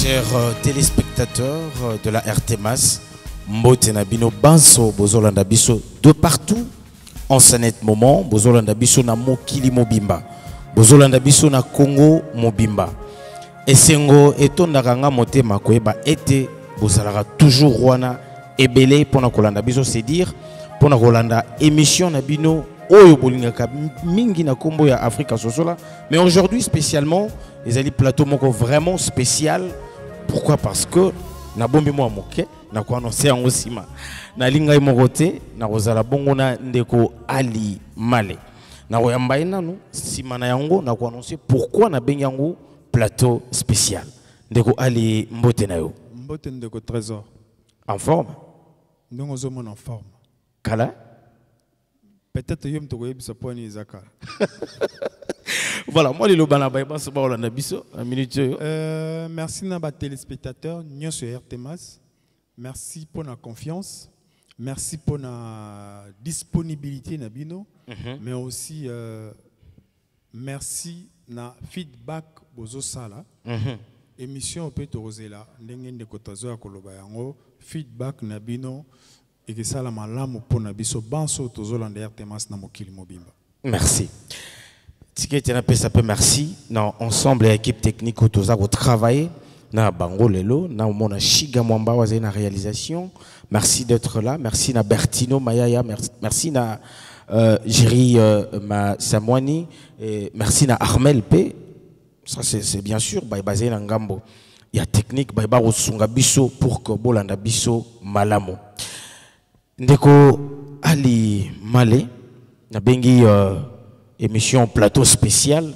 Chers téléspectateurs de la RTMAS, Mbote Nabino Banso, Bozolanda Biso, de partout, en ce net moment, Bozolanda Biso na Mokili Mobimba, Bozolanda Biso na Congo Mobimba. Et Sengo eton Naranga Mote Makoeba était, Bozalara toujours Rwana, Ebele, Pona Kolanda Biso, c'est dire, Pona Kolanda émission Nabino, Oyo Bolingaka, Mingi na Kombo ya Afrika Sosola, mais aujourd'hui spécialement, les ali plateau moko vraiment spécial. Pourquoi? Parce que na bombi mo moke na ko annoncer en osima na linga mokote na kozala bongo na ndeko Ali Male na koyamba nanu sima na yango na ko annoncer pourquoi na bengi yango plateau spécial. Ndeko Ali Mbote na yo. Mbote ndeko Trésor. En forme? Ndongo zo mon en forme. Kala? Peut-être yom to yebisa poni izaka. Voilà, moi, les lobana baïba, c'est pas la biso, un minute. Merci à nos téléspectateurs, nous sur RTMAS. Merci pour la confiance. Merci pour la disponibilité, Nabino. Mais aussi, merci na feedback bozo sala. Émission peut te roser là. N'engen de kotazo à kolobayango. Feedback Nabino. Et que ça la malamu pour Nabiso. Banso tozo lande RTMAS na mokili mobimba. Merci. Merci. Non, ensemble, l'équipe technique au travail. Na Bango Lelo, na Mona Shiga Mwamba waze na réalisation. Merci d'être là. Merci na Bertino Mayaya. Merci na Jiri Samwani. Merci na Armel P. Ça c'est bien sûr. Basé na Ngambo. Il y a technique. Baiba Rosunga Biso pour que Bolanda Biso Malamo. Ndeko Ali Male. Na Bengi. Émission plateau spécial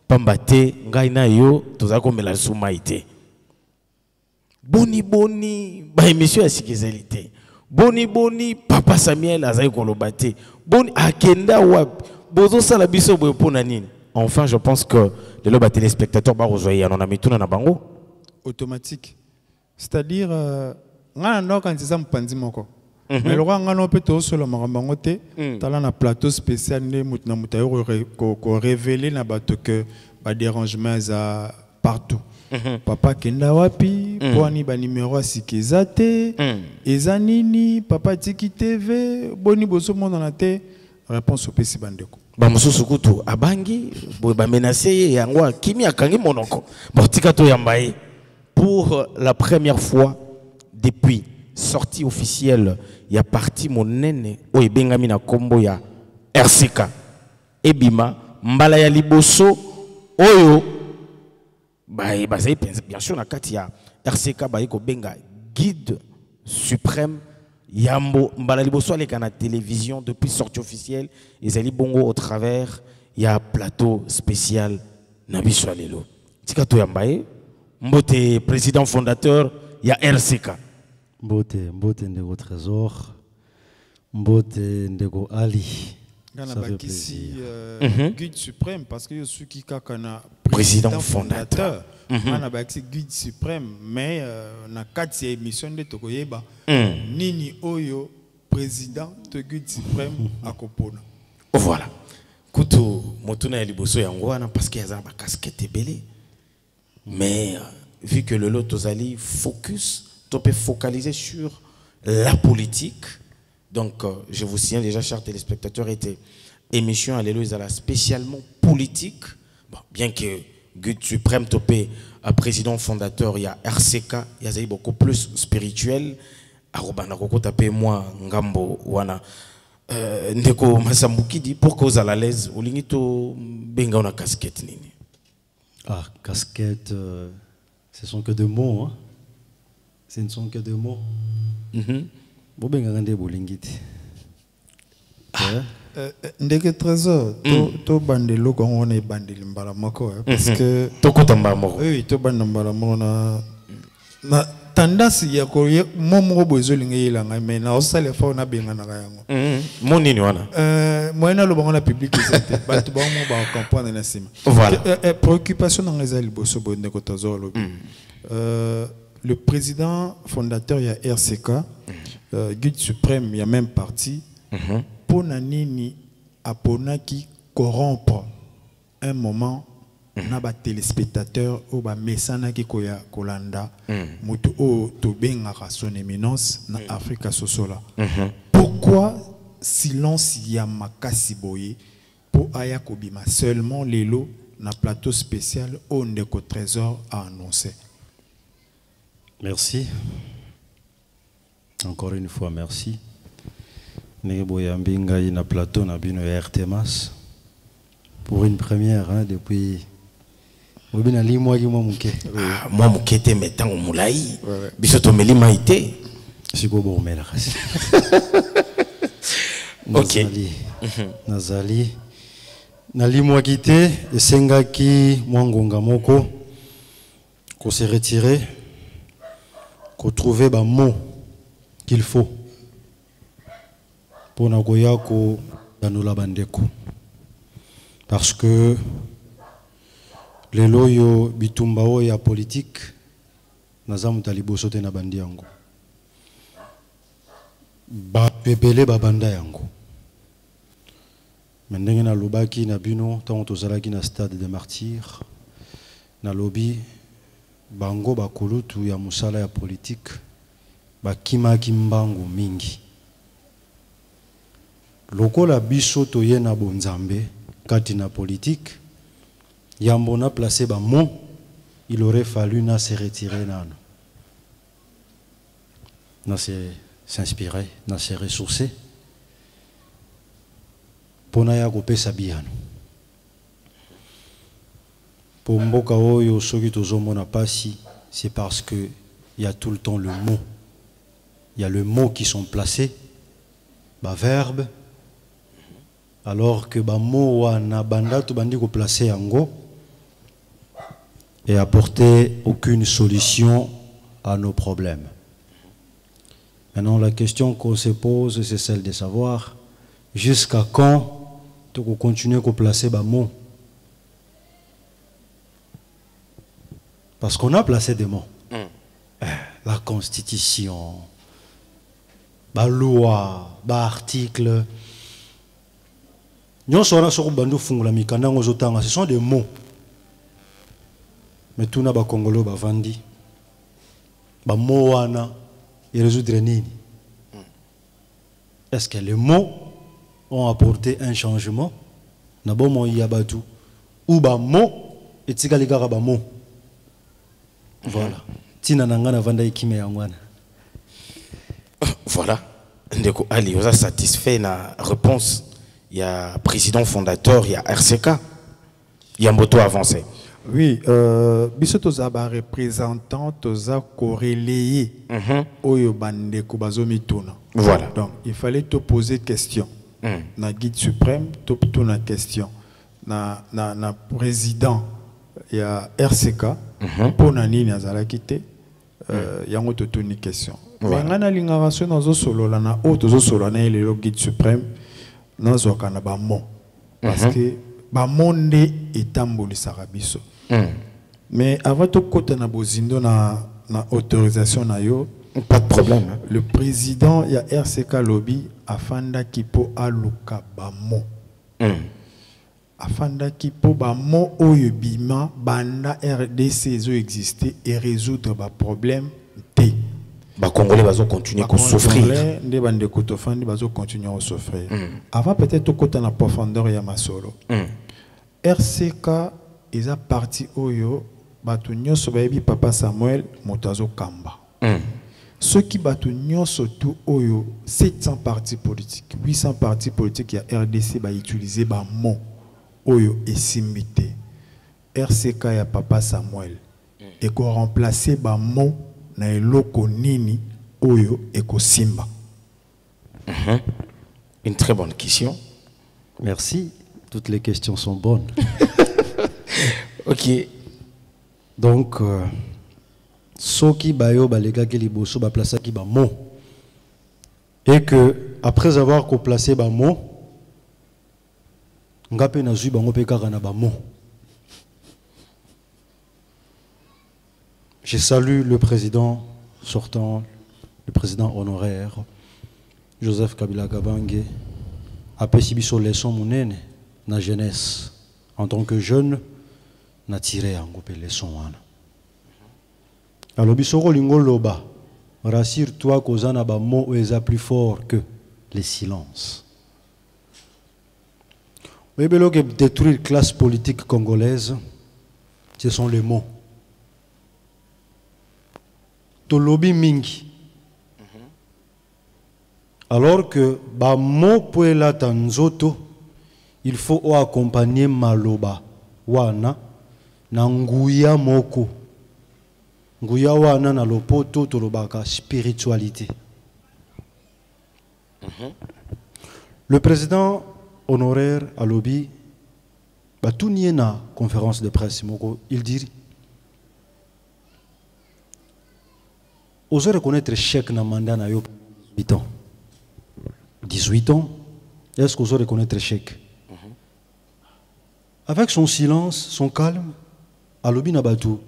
Pambate Ngaina yo tozako mela soumaité. Boni ba émission à sikizalité. Boni Papa Samuel azai kolobate. Boni akenda wap bozo sala biso boye pona nini. Enfin, je pense que les loba téléspectateurs ba rejoyer on a mis tout na bango automatique. C'est-à-dire ngana no quand ça mpandi moko. Mais le roi ngano peut aussi le marambangote talent na plateau spécial ne mutna mutayo ko révéler na bato que ba dérangement za partout. Papa kenda wapi poani ba numéro asikizate ezanini papa tiki TV boni boso mona na te réponse au PC bandeko. Ba mususu kutu abangi ba menacer yango kimi akangi monoko. Botika to yambaye pour la première fois depuis sortie officielle, il y a parti mon nene o ebengami na kombo ya RCK ebima mbala ya liboso oyo bien sûr na kati ya RCK ko benga guide suprême yambo mbala liboso aleka na télévision depuis sortie officielle ezali bongo au travers il y a plateau spécial na biso lelo tika to yambaye Mbote président fondateur il y a RCK. Mbote ndeko Trésor, Mbote ndeko Ali. Ça fait ici guide suprême parce que je suis qui kakana président fondateur. On a guide suprême mais na quatre émissions de Tokoyeba nini oyo président de guide suprême à Kopona. Voilà. Kutu motuna ya liboso yango wana parce qu'il y a ba casquette belé. Mais vu que le lot ozali focus on peut focaliser sur la politique. Donc, je vous signale déjà, chers téléspectateurs, était émission Alléluia spécialement politique. Bon, bien que Guide Suprême, topé à président fondateur, il y a RCK, il y a beaucoup plus spirituel. Arobana Koko tapé moi, Ngambo, Wana. Ndeko Masambuki dit pourquoi vous allez à l'aise, ou l'ingito benga una casquette nini. Ah, casquette, ce sont que deux mots, hein. Ce ne sont que deux mots. Ndeke Trésor, to bandelo quand on est bandeli mbala mako parce que to kotamba moko. Oui, to bandambala moko na tendance ya ko momo bozo lingela ngai mais na osale fa na benga na yango. Monini wana. Moi na lo bango na public c'était ba to bango ba comprendre na sima. Voilà. Préoccupation dans les boso bo Ndeke Trésor lobi. Le président fondateur, il y a RCK, guide suprême, il y a même parti. Pour Nanini, Apona qui corrompre un moment na ba téléspectateurs ou ba mesana ki koya kolanda mutu o to bengaka son éminence na Afrika sosola. Pourquoi silence ya makasi boye pour aya kobima seulement lelo na plateau spécial au Ndeko Trésor a annoncé? Merci. Encore une fois, merci. Neboyambinga na plateau na bino RTMAS pour une première hein, depuis Obina li moi muke. Moi muke te metango mulai. Bisoto meli maite. Siko bomela kasi. OK. Nazali. Nali moi quitté esengaki mwangonga moko ko se retirer ko trouver ba mot qu'il faut pour nagoya ko danula bandeko parce que les loyo bitumba ya politique nazamu taliboso te na bandi yango ba pepele ba banda yango mendenge na lobaki na bino tant tozalaki na stade des martyrs na lobby bango ba kulutu ya musala ya politique ba kimaki mbangu mingi lokola biso toye na bonzambe kati na politique yambo na placé ba mot il aurait fallu na se retirer nano na se s'inspirer na se ressourcer pona ya kopesa biyano po mboka oyo soki tozomona pasi c'est parce que il y a tout le temps le mot. Il y a le mot qui sont placés ba verbe alors que ba mot wana banda to bandi ko placer yango et apporter aucune solution à nos problèmes. Maintenant la question qu'on se pose c'est celle de savoir jusqu'à quand tu continuer à placer ba mot. Parce qu'on a placé des mots. La constitution, la loi, l'article. Ce sont des mots. Mais tout n'a pas congolo ba vandi. Ba mots wana et résoudre nini. Est-ce que les mots ont apporté un changement? Nabo mo yabatu ou ba mot et tsigaligara ba mot. Voilà. Tina nangana vanda ikime yangwana. Voilà. Ndeko Ali, vous a satisfait la réponse. Il y a président fondateur, il y a RCK. Il y a moto avancé. Oui, biso tozaba représentant toza corrélé oyo bandeko bazomituna. Voilà. Donc il fallait te poser question. Na guide suprême, te poser question. Na président il y a RCK pour nani nazala kité yango te toni question. Mais ngana lingaraso nazo solo la na o tozo solo na le guide suprême nazo kana ba mo parce que ba monde etamboli sarabiso. Mais avant tout côté na bozindo na autorisation na yo pas de problème. Hein. Le président il y a RCK lobby afanda kipo aluka ba mo. Afanda kipo ba mo oyo bima banda RDC zo exister et résoudre ba problème té. Ba Congolais bazo continuer à souffrir. Les bande kotofandi bazo continuer à souffrir. Avant peut-être côté na profondeur ya masolo. RCK eza parti oyo batu nyonso bayebi papa Samuel motazo kamba. Ceux qui batu nyonso tout oyo 700 partis politiques, 800 partis politiques ya RDC ba utiliser ba mot oyo esimbité. RCK ya papa Samuel et ko remplacer ba mot na eloko nini oyo eko simba. Une très bonne question. Merci. Toutes les questions sont bonnes. OK. Donc, soki bayo balega ki liboso ba placer ki ba mot. Et que après avoir placé ba mot, ngape na zui bango pe kaka na ba mot. Je salue le président sortant, le président honoraire, Joseph Kabila Kabange, a pesi biso leçon monene na jeunesse. En tant que jeune, na tiré yango pe leçon wana. Alors bisoko lingo loba, rassure-toi qu'Ozana ba mot est plus fort que les silences. Oui, mais que détruire la classe politique congolaise, ce sont les mots. To lobby mingi. Alors que ba mot pour la tanzoto, il faut accompagner maloba wana na nguya moko. Nguya wana na lopoto to lobaka spiritualité. Le président honoraire à lobby, bah tout n'y est na conférence de presse moko, il dit osez reconnaître chèque na mandat na yo 18 ans. 18 ans, est-ce que osez reconnaître chèque? Avec son silence, son calme, à lobby na batou,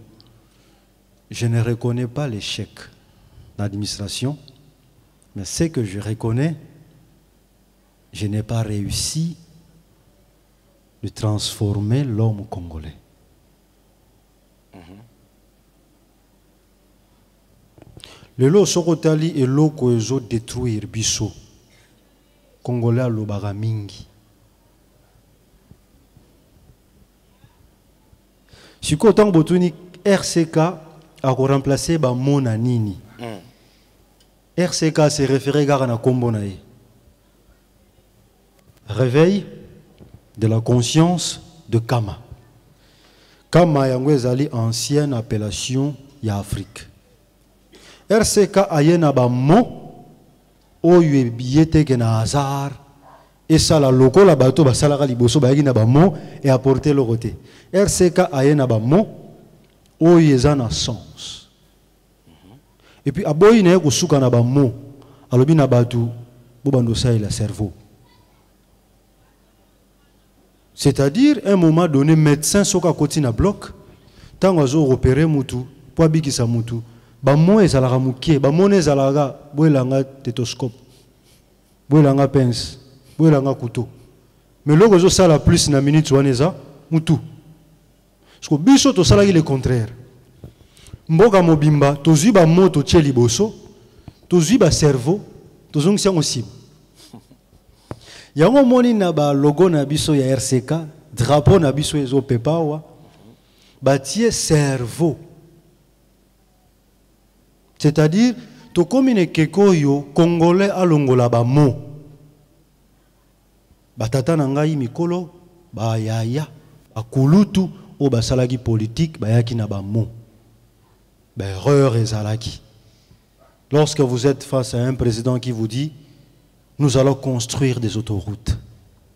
je ne reconnais pas l'échec d'administration, mais ce que je reconnais, je n'ai pas réussi de transformer l'homme congolais. Le lot sokotali et loko ezo détruire biso congolais lobaka mingi. Siko tang botuni RCK a remplacé ba mona nini. RCK se référé gara na kombo na ye. Réveil de la conscience de Kama. Kama yango ezali ancienne appellation ya Afrique. RCK ayena ba mo oyo biyete ke na hasard et ça la loko la bato ba salaka liboso ba yaki na ba mo et apporter le côté. RCK ayena ba mo oyo ezana sens. Et puis aboyi na ko suka na ba mo alobi na bato bo bando sa la cerveau. C'est-à-dire, à un moment donné, médecin soka koti na bloc, tant ozo opérer mutu, po bikisa mutu, ba mo ezalaka mukie, ba mo ezalaka boelanga tétoscope, boelanga pince, boelanga couteau. Mais loko zo sala plus na minute waneza mutu. Parce que biso to sala le contraire. Mboka mobimba, tozui ba mo to tie liboso, tozui ba cerveau, tozongisa ngosiba. Yango moni na ba logo na biso ya RCK, drapeau na biso ezo pepawa, batie cerveau. C'est-à-dire, to komine keko yo congolais alongola ba mo. Batata na ngai mikolo, ba yaya, ba kulutu o ba salaki politique, ba yaki na ba mo. Ba erreur ezalaki. Lorsque vous êtes face à un président qui vous dit nous allons construire des autoroutes.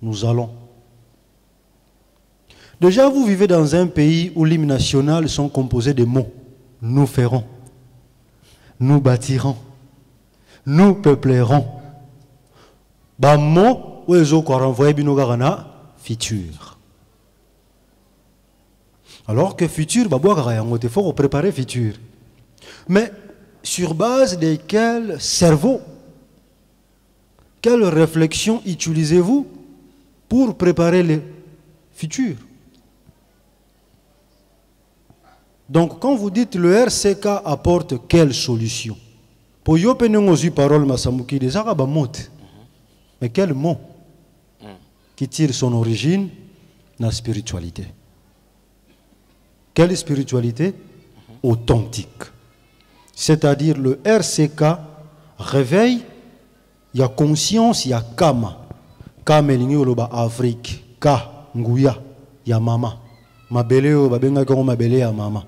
Nous allons. Déjà, vous vivez dans un pays où l'hymne national sont composés de mots. Nous ferons. Nous bâtirons. Nous peuplerons. Ba mot, où est-ce qu'on renvoie binogarana? Futur. Alors que futur, il faut préparer futur. Mais sur base de quel cerveau? Quelle réflexion utilisez-vous pour préparer le futur? Donc, quand vous dites le RCK apporte quelle solution? Pour yo penengozi parole masamuki des arabes monte. Mais quel mot qui tire son origine dans la spiritualité? Quelle spiritualité? Authentique. C'est-à-dire le RCK réveille. Il y a conscience, il y a kama. Kama elingi oloba Afrique. Ka, nguya, ya mama. Mabele o babenga kongo mabele ya mama.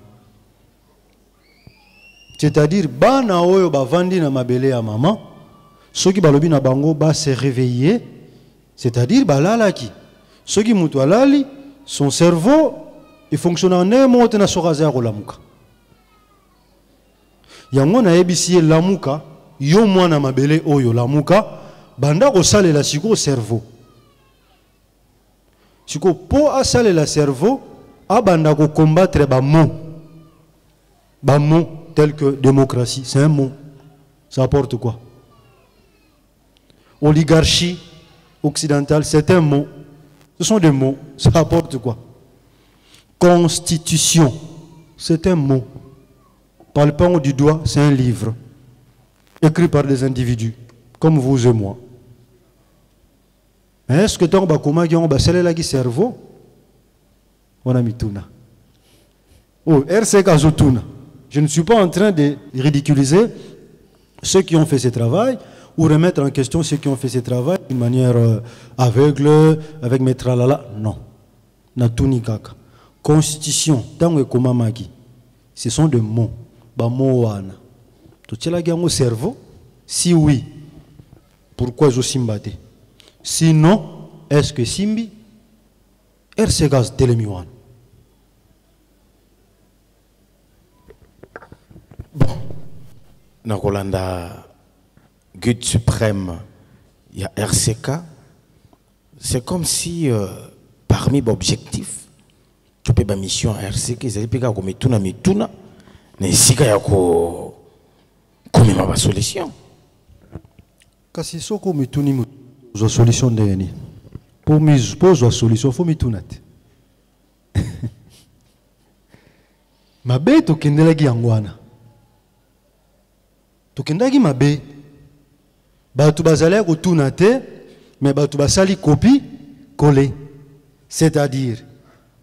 C'est-à-dire, bana oyo bavandi na mabele ya mama, ceux qui balobi na bango ba se réveiller, c'est-à-dire balalaki. Ceux qui mutu alali, son cerveau, il fonctionne en un mot na sokaza ya kolamuka. Yango na ebisi lamuka. Yo mwana mabele oyo lamuka banda ko sale la siko cerveau siko po a sale la cerveau abanda ko combattre ba mot tel que démocratie, c'est un mot, ça apporte quoi? Oligarchie occidentale, c'est un mot, ce sont des mots, ça apporte quoi? Constitution, c'est un mot. Palpant du doigt, c'est un livre. Écrit par des individus, comme vous et moi. Est-ce que tu as un cerveau? On a mis tout. Oh, RCK Zotuna. Je ne suis pas en train de ridiculiser ceux qui ont fait ce travail ou remettre en question ceux qui ont fait ce travail d'une manière aveugle, avec mes tralala. Non. Natuni kaka. Constitution, tango komamaki. Ce sont des mots. Ba mots wana. Tu as un cerveau? Si oui, pourquoi je simbate? Sinon, est-ce que Simbi RCK Telemiwan? Dans Rolanda, Gut suprême, il y a RCK. C'est comme si parmi les objectifs, tu peux faire mission à RCK, ils allaient faire comme tout na mituna, mais si il y a comme ma solution. Kasi soko mituni zo solution ndeni. Pour la solution, il faut mituna. Mabe to kendela gi angwana. Tokendaki mabe batu bazali kotuna te mais batu basali copie collé, c'est-à-dire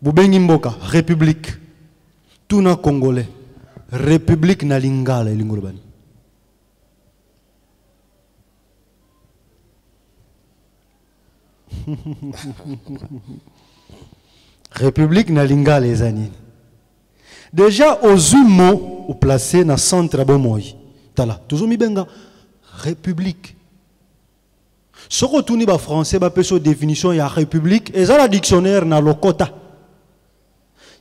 bubengi mboka république tuna congolais république na lingala elingolobani république na lingala ezani déjà aux mots au placé na centre bomoi. Tala, toujours mi benga république. Ce que tu ni ba français ba peso définition ya république et ça la dictionnaire na lokota.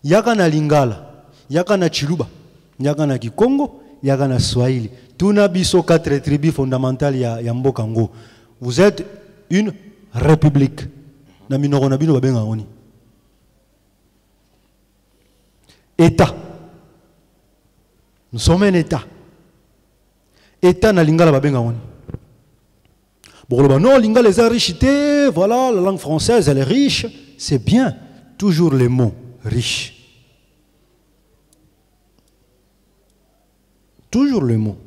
Yaka na lingala, yaka na chiluba, yaka na kikongo, yaka na swahili. Tuna biso 4 tribus fondamentales ya mboka ngo. Vous êtes une république. Na minoko na bino ba benga ngoni. État. Nous sommes un État. État na lingala babenga woni. Bon, non, lingala est riche, voilà, la langue française elle est riche, c'est bien, toujours les mots riche. Toujours le mot.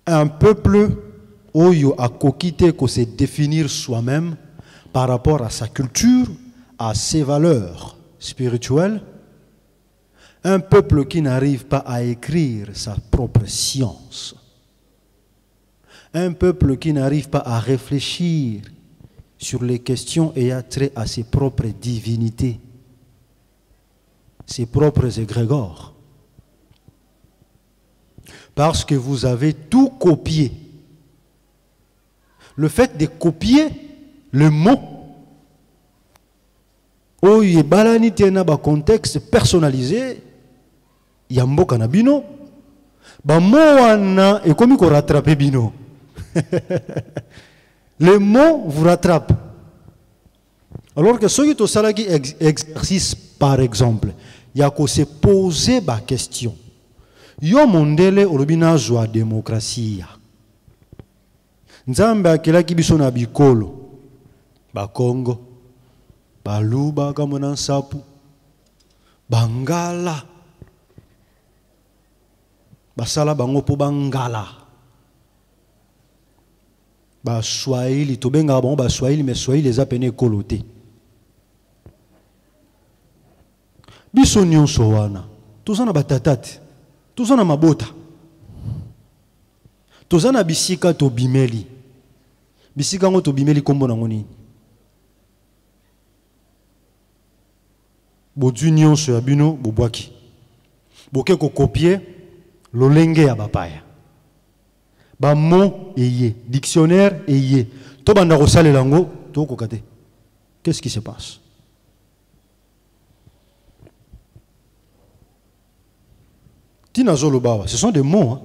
Un peuple oyo a kokite ko se définir soi-même par rapport à sa culture, à ses valeurs spirituelles. Un peuple qui n'arrive pas à écrire sa propre science. Un peuple qui n'arrive pas à réfléchir sur les questions ayant trait à ses propres divinités, ses propres égrégores. Parce que vous avez tout copié. Le fait de copier le mot, où il y a un contexte personnalisé, Yambo kanabino, ba moana et comme qu'on rattrape bino. Les mots vous rattrapent. Alors que ceux qui ont salagi exercice par exemple, il y a qu'à se poser la question. Yo mondele olobina joa démocratie. Nzambe akela kibiso na bikolo. Ba Congo, ba Luba kamona sapu, Bangala. Basala bango po bangala. Ba Swahili, to benga bango ba Swahili, mais Swahili les appene kolote. Biso nyonso wana. Tozana batatate. Tozana mabota. Tozana bisika to bimeli. Bisika ngo to bimeli kombo nango nini? Bodu nyonso ya bino bobwaki. Boke ko copier lolenge ya bapaya. Ba mot eye, dictionnaire eye. To banda ko salela ngo to ko kate. Qu'est-ce qui se passe? Tina zoloba, ce sont des mots. Hein?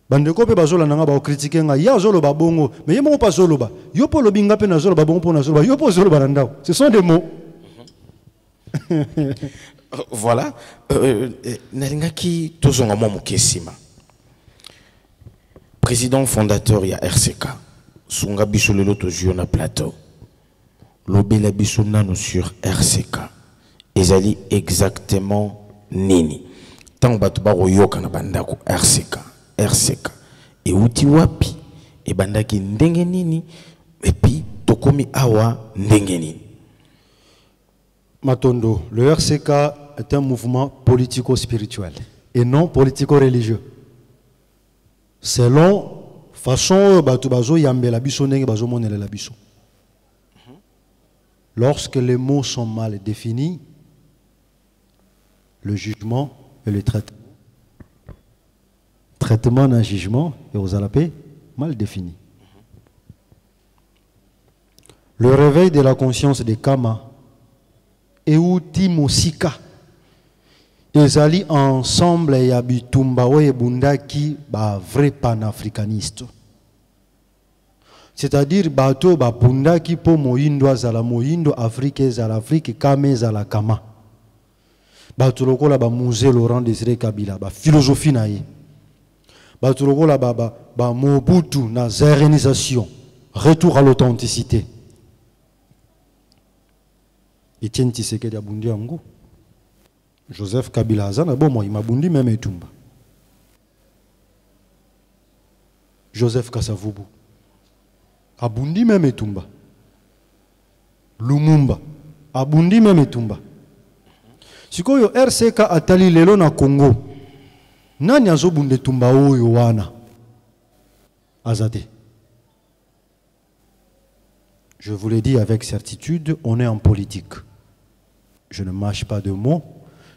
Bandeko pe bazola nanga ba critiquer nga ya zoloba bongo, mais yemo pas zoloba. Yo po lobinga pe na zoloba bongo po na zoloba. Yo po zoloba randao. Ce sont des mots. Voilà. Nalingaki tozonga mo mukesima. Président fondateur ya RCK. Sunga biso lelo to na plateau. Lobela biso nano sur RCK. ezali exactement nini. Tant batu ba royoka na bandako RCK. Et uti wapi e bandaki ndenge nini et puis tokomi awa ndenge nini. Matondo, le RCK est un mouvement politico-spirituel et non politico-religieux. Selon façon batu bazo yambe la biso ndenge bazo monela la biso. Lorsque les mots sont mal définis, le jugement et le traitement. Traitement d'un jugement et aux alapés mal défini. Le réveil de la conscience des Kama et outi Mosika. Ils allient ensemble et habitumba et bundaki ba vrai panafricaniste. C'est-à-dire bato ba bundaki po moindo azala moindo, Afrique azala Afrique, Kame azala Kama. Bato lokola ba musée Laurent Désiré Kabila, ba philosophie naïe. Bato lokola ba Mobutu na zérénisation, retour à l'authenticité. Etienne Tshisekedi abundi yango. Joseph Kabila azana bon moi mabundi même etumba. Joseph Kasavubu abundi même etumba. Lumumba abundi même etumba. Sikoyo RCK atali lelo na Congo. Nani azobunde tumba oyo wana? Azate. Je vous l'ai dit avec certitude, on est en politique. Je ne mâche pas de mots.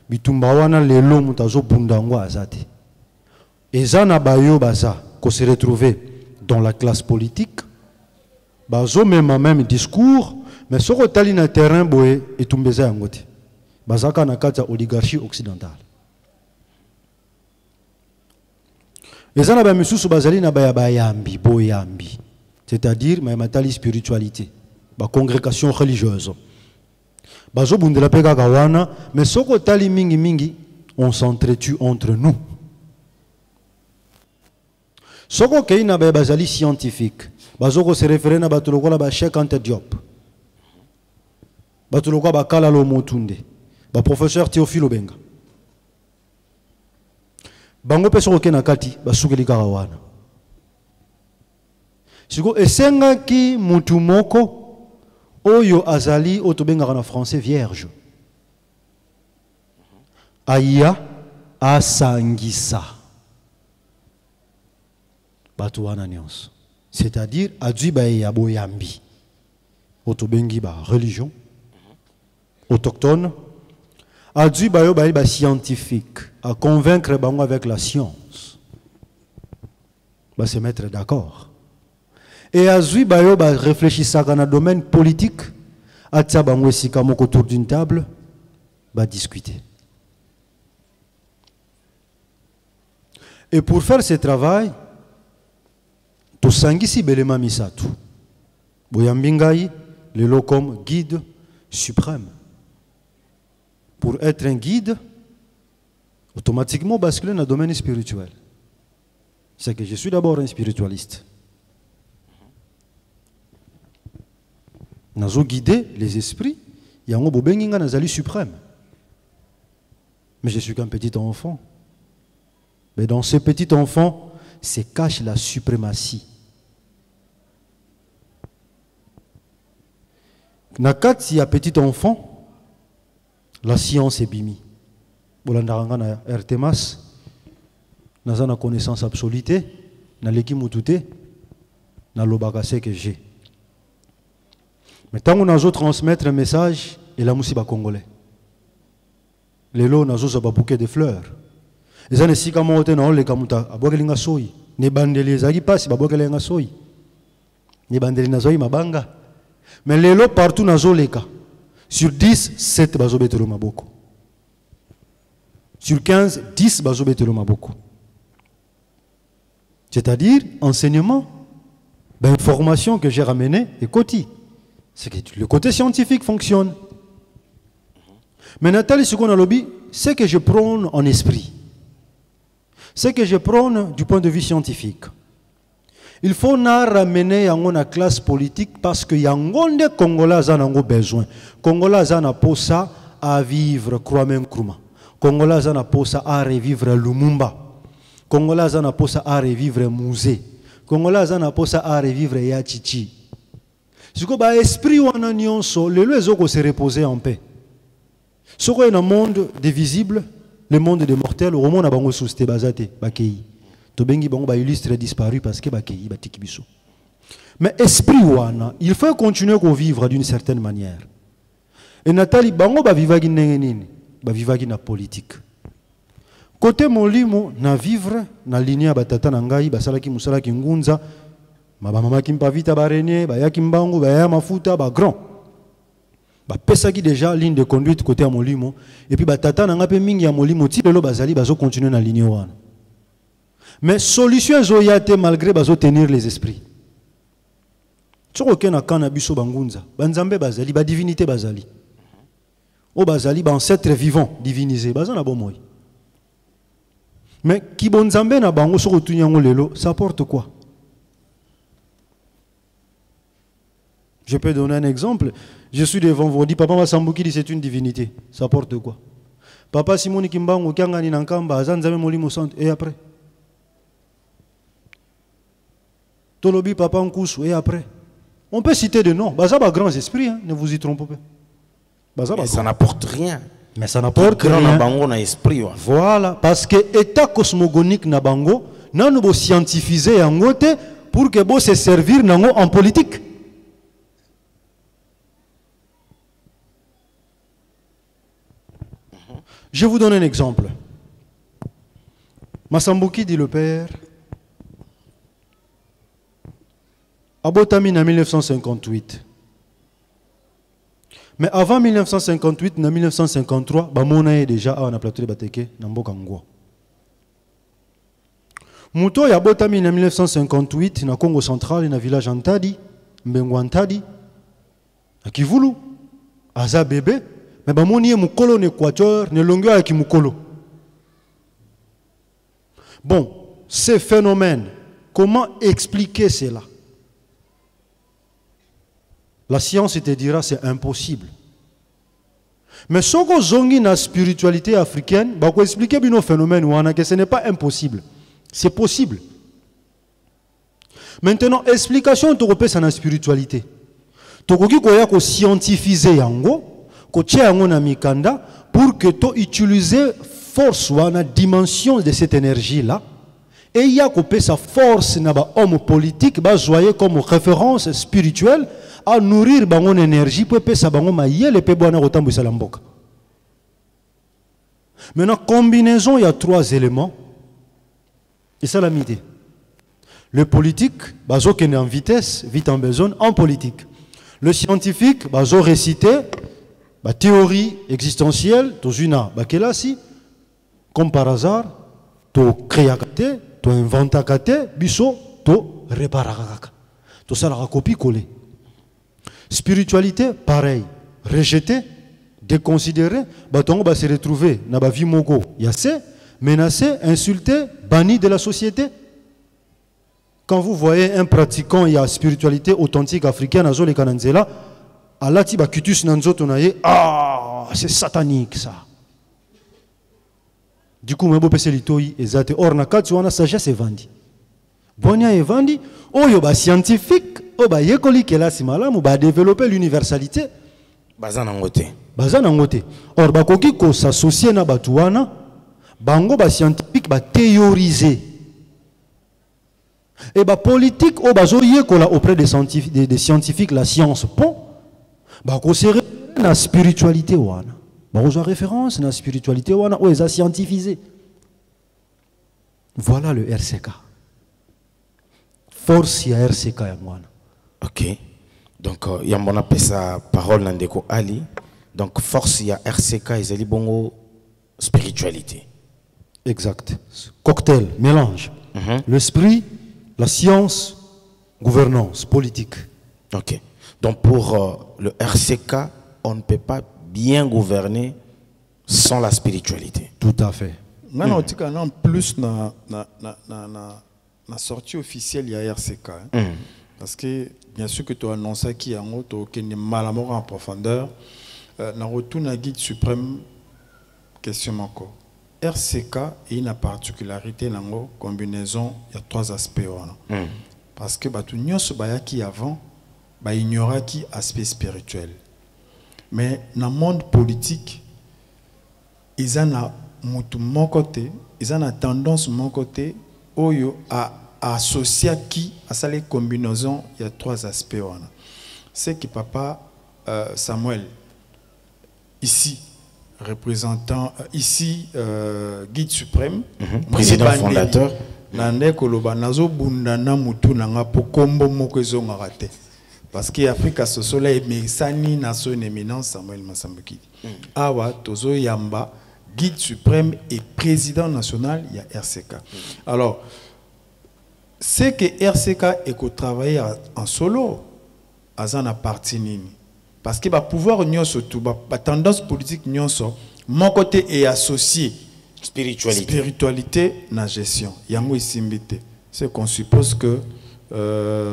Bitumba wana lelo mutazo bundango azate. Ezana bayo baza ko se retrouver dans la classe politique. Bazo même discours, mais soko tali na terrain boye etumbeza yangote. Bazaka na kata oligarchie occidentale. Ezana ba misusu bazali na bayambi boyambi. C'est-à-dire ma matali spiritualité, ba congrégation religieuse. Bazo bundela peka kawana, mais soko tali mingi on s'entretue entre nous. Soko keina ba bazali scientifique. Bazoko se référer na batolokola ba Cheikh Anta Diop. Batolokola ba Kala Lomotunde. Ba professeur Théophile Obenga. Bango pe soko kena kati ba sukeli karawana. Siko esenga ki mutu moko oyo azali otobenga na français vierge. Aya asangisa. Batu wana nyonso. C'est-à-dire adui ba ya boyambi. Otobengi ba religion autochtone. Adui ba yo ba scientifique à convaincre bango avec la science. Ba se mettre d'accord. Et azui bayo ba réfléchissa dans le domaine politique, atsa bango esika moko autour d'une table, ba discuter. Et pour faire ce travail, to sangisi belema misatu. Boyambingai lelo comme guide suprême. Pour être un guide, automatiquement basculer dans le domaine spirituel. C'est que je suis d'abord un spiritualiste. Nazo guider les esprits, yango bobenginga nazali suprême. Mais je suis qu'un petit enfant. Mais dans ce petit enfant se cache la suprématie. Nakati ya petit enfant, la science est bimi. Bolandaranga na RTMAS, naza na connaissance absolue, na leki mutute, na lobakase que j'ai. Mais tant qu'on a transmettre un message, et la moussiba congolais. Les lots n'a pas bouquet de fleurs. Les années si comme on a les kamuta, à boire les soy, ne bandeli zagi pas si baboke les soy, ne bandeli nazoy mabanga. Mais les lots partout n'a zoleka. Sur 10, 7 bazobetelo maboko. Sur 15, 10 bazobetelo maboko. C'est-à-dire enseignement, ben, information que j'ai ramenée et côté. C'est que le côté scientifique fonctionne. Mais Nathalie, ce qu'on a lobby, c'est que je prône en esprit. C'est que je prône du point de vue scientifique. Il faut ramener à la classe politique parce que y a des Congolais qui ont besoin. Les Congolais ont posa à vivre Kwame Nkrumah. Congolais na posa à revivre Lumumba. Congolais na posa à revivre Musée. Congolais na posa à revivre Yachichi. Si ko ba esprit wana nyonso lelo ezoko se reposer en paix. Soko est dans le monde des visibles, le monde des mortels, au monde bango société bazate bakei. To bengi bango ba illustre disparu parce que bakei batiki biso. Mais esprit wana, il faut continuer à vivre d'une certaine manière. Et Nathalie bango ba vivaki nini, ba vivaki na politique. Côté molimo na vivre na ligne batata na ngai basalaki musala ki ngunza, ma ba mama ki mpavita ba renier, ba yaki mbangu, ba ya mafuta, ba grand. Ba pesaki déjà ligne de conduite côté à molimo et puis batata na ngape mingi ya molimo ti lelo bazali bazo continuer na ligne wana. Mais solution zoyate malgré bazo tenir les esprits. Tsoko kena kana biso bangunza, banzambe bazali, ba divinité bazali. O bazali ba ancêtre vivant divinisé, bazana bomoy. Mais ki bonzambe na bango soko tunyango lelo, ça apporte quoi? Je peux donner un exemple. Je suis devant vous, dit Papa Masambuki dit c'est une divinité. Ça apporte quoi? Papa Simoni Kimbango Kiangani Nankamba, Azanzame Molimo Sant, et après? Tolobi Papa Nkusu, et après? On peut citer des noms. Bazaba grands esprits, hein, ne vous y trompez pas. Mais ça n'apporte rien. Mais ça n'apporte rien. Voilà, parce que l'état cosmogonique Nabango, n'a nous scientifiser en côté pour que vous se servir en politique. Je vous donne un exemple. Masambuki dit le père. Abotamine en 1958. Mais avant 1958, en 1953, Bamona est déjà à un plateau de Bateke, Namboka Ngwa. Muto ya Abotamine en 1958, na Congo central, na village Antadi, Mbengwantadi, à Kivulu, Aza bébé. Mais Bamoni est Mukolo en Équateur, ne longueur avec Mukolo. Bon, ces phénomènes, comment expliquer cela? La science te dira c'est impossible. Mais ce que zongi na spiritualité africaine, bah quoi expliquer bien nos phénomènes ou que ce n'est pas impossible, c'est possible. Maintenant, explication tu repères sur la spiritualité. Tu koya ko scientifiser yango, ko tia yango na mikanda pour que tu utilises force ou la dimension de cette énergie là. Et il y a que sa force na ba homme politique ba joyer comme référence spirituelle à nourrir bangon énergie pour que ça bangon maïe pe bwana rotambu salamboka. Maintenant combinaison il y a trois éléments et ça la midi. Le politique bazo kene en vitesse, vite en besoin en politique. Le scientifique bazo réciter ba théorie existentielle to juna ba kelasi comme par hasard to créakate to inventakate biso to réparakaka. To ça la copie coller. Spiritualité, pareil. Rejeté, déconsidéré, on va se retrouver dans la vie mogo. Yassé, menacé, insulté, banni de la société. Quand vous voyez un pratiquant, il y a spiritualité authentique africaine, à Zole Kananzela, à la tiba kutus nanzo tonaye, ah, c'est satanique ça. Du coup, je vais vous dire, or na kati wana sagesse evandi. Bonya evandi, oyo ba scientifique, oba yekoli kela simalamu ba développer l'universalité. Bazana ngote. Bazana ngote. Or ba koki ko s'associer na batu wana, bango ba scientifique ba théoriser. Et ba politique o bazo yekola auprès des scientifiques la science pon, ba ko se na spiritualité wana. Ba ko référence na spiritualité wana o eza scientifisé. Voilà le RCK. Force ya RCK ya mwana. Ok. Donc il y a mon appel sa parole Nandeko Ali. Donc force ya RCK ezali bongo spiritualité. Exact. Cocktail, mélange. L'esprit, la science, gouvernance, politique. Ok. Donc pour le RCK, on ne peut pas bien gouverner sans la spiritualité. Tout à fait. Non, en plus na sortie officielle il y a RCK. Parce que bien sûr que tu as annoncé qu'il y a un autre qui est mal en profondeur. dans retour na guide suprême question encore. RCK a une particularité dans la combinaison, il y a 3 aspects. Parce que tout le monde qui avant, il y aura qui aspect spirituel. Mais dans le monde politique, ils ont mon côté, ils ont tendance mon côté à associer qui à ça les combinaisons, il y a 3 aspects. C'est que papa Samuel ici représentant ici guide suprême, président fondateur. Nande koloba nazo bundana mutu nanga pokombo moko ezonga raté parce que Afrique sosola emesani na son éminence Samuel Masambiki awa tozo yamba guide suprême et président national il y a RCK. Alors c'est que RCK est qu'on travaille en solo azana parti nini parce que ba pouvoir nyonso tout ba tendance politique nyonso mon côté est associé spiritualité na gestion yango isimbité c'est qu'on suppose que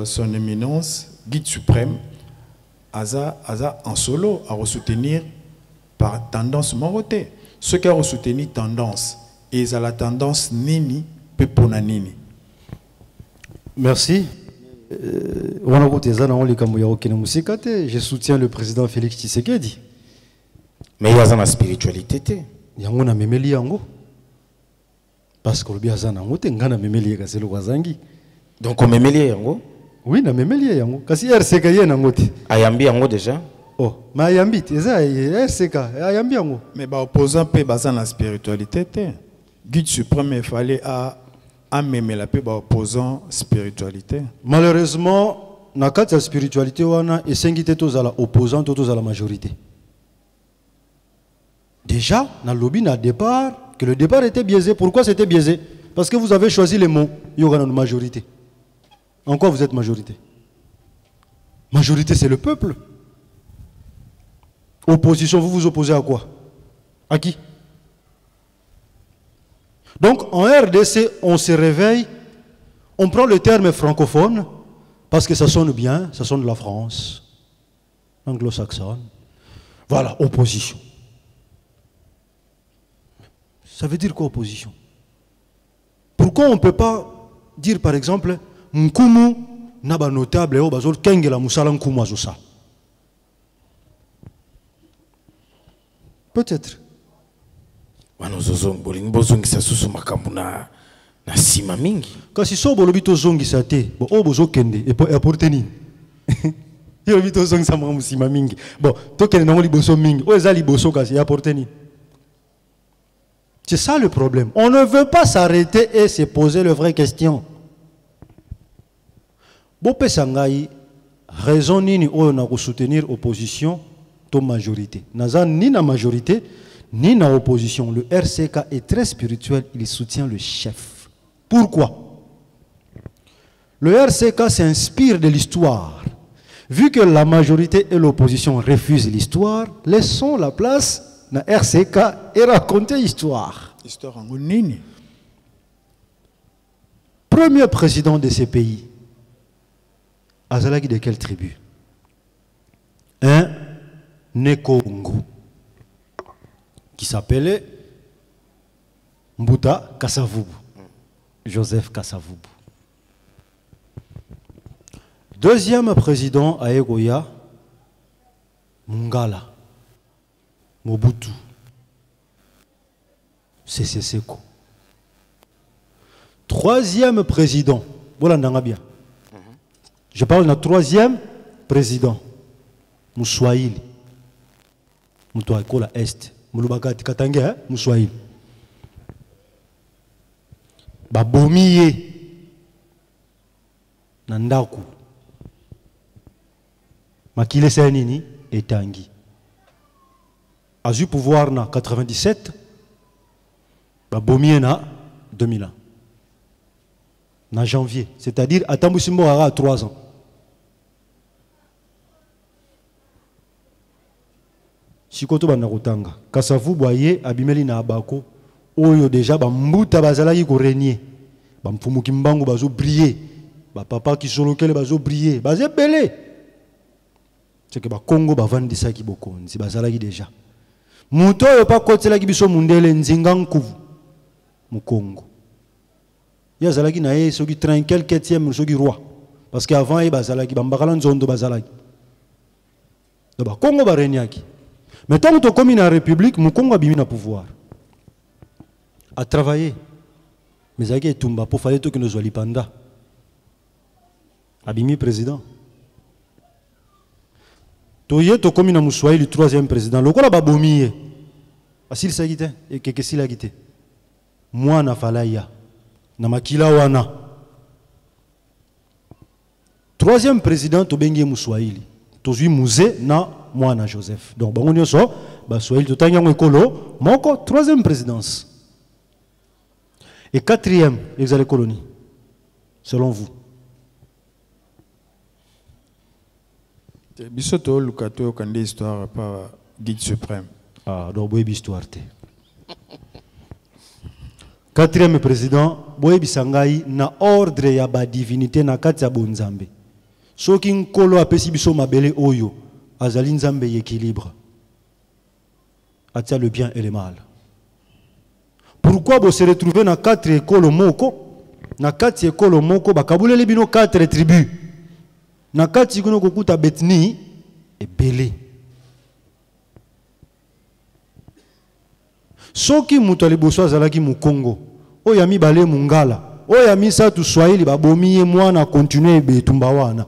son éminence guide suprême aza en solo à soutenir par tendance mon côté ce qui a soutenu tendance et à la tendance nini pepona nini. Merci. Je soutiens le président Félix Tshisekedi. Mais il y a une spiritualité. Il y a une mémélie yango. Parce que le biazana ngote ngana mémélie kasi lo wazangi. Donc on mémélie yango? Oui, na mémélie yango. Kasi RCK yena ngote. Ayambi yango déjà? Oh, mais ayambi eza RCK ayambi yango. Mais ba opposant pe baza na spiritualité te. Guide suprême il fallait à mémer la paix opposant spiritualité. Malheureusement, na kati ya spiritualité wana esengite tozala opposant tozala majorité. Déjà, dans le lobby, na départ, que le départ était biaisé. Pourquoi c'était biaisé? Parce que vous avez choisi les mots. Il y aura une majorité. En quoi vous êtes majorité? Majorité, c'est le peuple. Opposition, vous vous opposez à quoi? À qui? Donc, en RDC, on se réveille, on prend le terme francophone, parce que ça sonne bien, ça sonne de la France, anglo-saxonne. Voilà, opposition. Ça veut dire quoi, opposition? Pourquoi on ne peut pas dire, par exemple, Nkumu naba notable o bazol kengela musala Nkumu azosa? Peut-être. Kasi so bolobi to zongisa te, bo o bozo kende e po apporter ni. Yo bito zongisa mo musima mingi. Bon, to kende na liboso mingi. O eza liboso kasi apporter ni. C'est ça le problème. On ne veut pas s'arrêter et se poser les vraies questions. Bopé sangai raison nini o na ko soutenir opposition to majorité. Naza ni na majorité ni na opposition. Le RCK est très spirituel, il soutient le chef. Pourquoi? Le RCK s'inspire de l'histoire. Vu que la majorité et l'opposition refusent l'histoire, laissons la place na RCK et raconter l'histoire. Histoire en nini? Premier président de ces pays, Azalaki de quelle tribu? Un Nekongo, qui s'appelait Mbuta Kasavubu, Joseph Kasavubu. Deuxième président à Egoya, Mungala, Mobutu, Sese Seko. Troisième président, voilà bien. Je parle d'un troisième président, Moussoaïli, Moutouakola Est, Moulubakati Katangé, Moussoaïli. Babomiye, Nandaku, Makile Senini et Tanguy. A eu pouvoir en 97, Babomiye na 2001. En janvier, c'est-à-dire à Tambousimbo à 3 ans. Sikoto banakutanga Kasavu boye abimeli na abako oyo déjà bambuta bazalaki ko régner bamfumuki mbangu bazo briller ba papa ki solokele bazo briller bazé belé c'est que ba Congo ba vandisa ki bokonzi bazalaki déjà muto yo pa kotela ki biso mundele nzinga nkuvu mu Congo ya zalaki na ye soki tranquille quatrième soki roi parce que avant il bazalaki bambakala nzondo bazalaki donc ba Congo ba renyaki mais tant que comme na république mu Congo abimi na pouvoir a travailler mais zaki etumba pour fallait to que nous soit lipanda abimi président toye to comme na muswahili le troisième président lokola babomiye asil sagite et que sila gite mwana falaya na makila wana troisième président to bengi muswahili tozui musée na mwana Joseph donc bango nyonso ba swahili to tanyango ekolo moko troisième présidence et quatrième les colonies selon vous Bisoto Lukato Kande histoire par guide suprême. Ah, donc boyebi histoire te. Quatrième président, boyebi sangai na ordre ya ba divinité na kati ya bonzambe. Soki nkolo apesi biso mabele oyo, azali nzambe équilibre. Atia le bien et le mal. Pourquoi vous se retrouvez na quatre écoles moko? Na kati écoles moko bakabuleli bino quatre tribus. Na kati kuno kokuta betni et belé. Soki mutali boso azalaki mu Congo, oyami bale mungala, oyami sa tu Swahili babomiye mwana continuer betumba wana.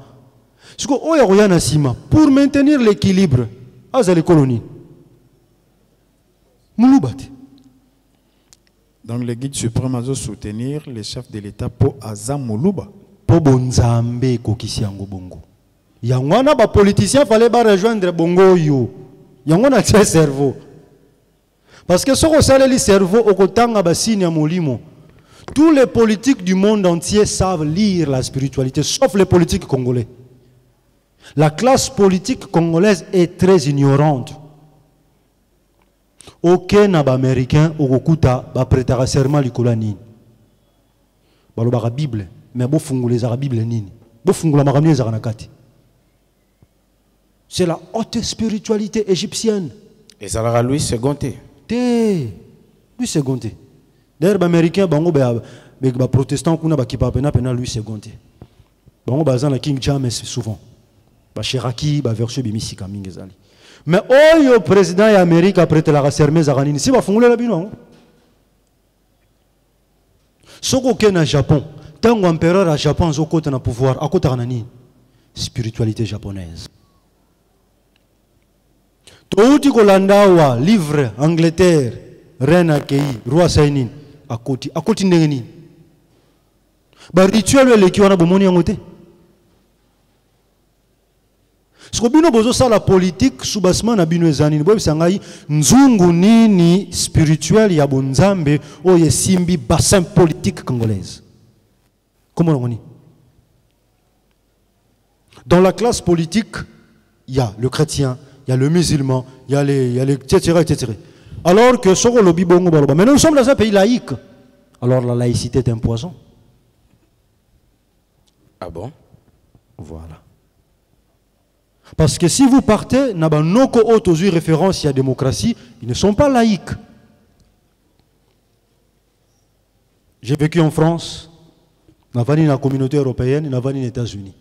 Siko oya koyana sima pour maintenir l'équilibre azali colonie. Mulubati. Donc le guide suprême a soutenir les chefs de l'État pour Azam Muluba. Po bonzambe kokisi yango bongo. Yangwana ba politicien fallait ba rejoindre bongo yo. Yangwana tse cerveau. Parce que soko saleli cerveau okotanga ba signe ya molimo. Tous les politiques du monde entier savent lire la spiritualité sauf les politiques congolais. La classe politique congolaise est très ignorante. Aucun américain okokuta ba prêtera serment likolo nini. Balobaka Bible. Mais bo fungule za Bible nini bo fungula makamni za kanakati c'est la haute spiritualité égyptienne et ça la Louis II Louis II d'ailleurs américain bango ba protestant kuna ba kipa pena Louis II bango bazana na King James souvent ba Cherokee ba version bimisika mingi zali mais oyo président ya Amérique après la sermé za kanini si ba fungula la bino soko kena Japon tant qu'empereur à Japon a côté na pouvoir à côté nani spiritualité japonaise touti kolanda wa livre Angleterre reine accueilli roi sainin à côté ndengeni ba rituel le ki wana bomoni yangote siko bino bozo sala politique subasma na bino ezanini bo bisangai nzungu nini spirituel ya bonzambe oye simbi bassin politique congolaise. Comment on dit? Dans la classe politique, il y a le chrétien, il y a le musulman, il y a les etc., etc. Alors que sur le bibongo, mais nous sommes dans un pays laïque. Alors la laïcité est un poison. Ah bon? Voilà. Parce que si vous partez, Nabanoko autres référence à la démocratie, ils ne sont pas laïcs. J'ai vécu en France. Dans la communauté européenne, dans les États-Unis.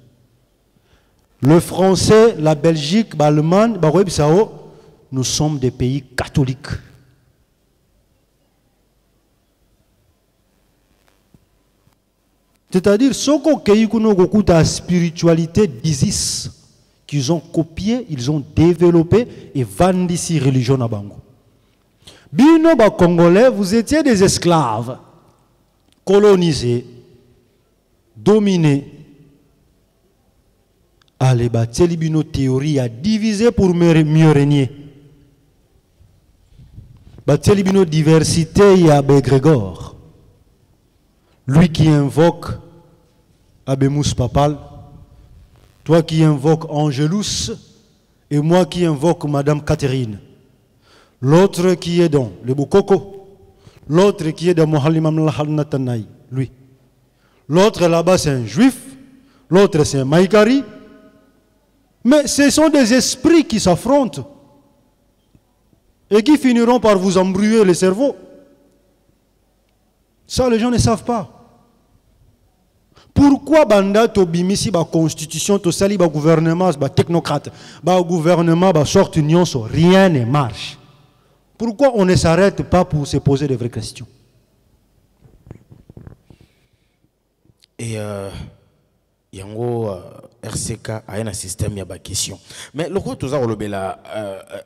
Le français, la Belgique, l'Allemagne, nous sommes des pays catholiques. C'est-à-dire, ce que la spiritualité d'Isis, qu'ils ont copié, ils ont développé et vendu ces religions à Bango. Bino ba Congolais, vous étiez des esclaves, colonisés, dominé. Allez, Telibino théorie a divisé pour mieux régner. Telibino diversité, il y a Grégor. Lui qui invoque Abemous Papal, toi qui invoque Angelus, et moi qui invoque Madame Catherine. L'autre qui est dans le Bokoko, l'autre qui est dans Mohalimam Natanai, lui. L'autre là-bas c'est un juif, l'autre c'est un maïkari. Mais ce sont des esprits qui s'affrontent et qui finiront par vous embrouiller le cerveau. Ça, les gens ne savent pas. Pourquoi banda to bimisi ba constitution to sali ba gouvernement ba technocrate ba gouvernement ba sorte union so rien ne marche. Pourquoi on ne s'arrête pas pour se poser de vraies questions? Et yango RCK a un système ya ba question. Mais le quoi toza kolobela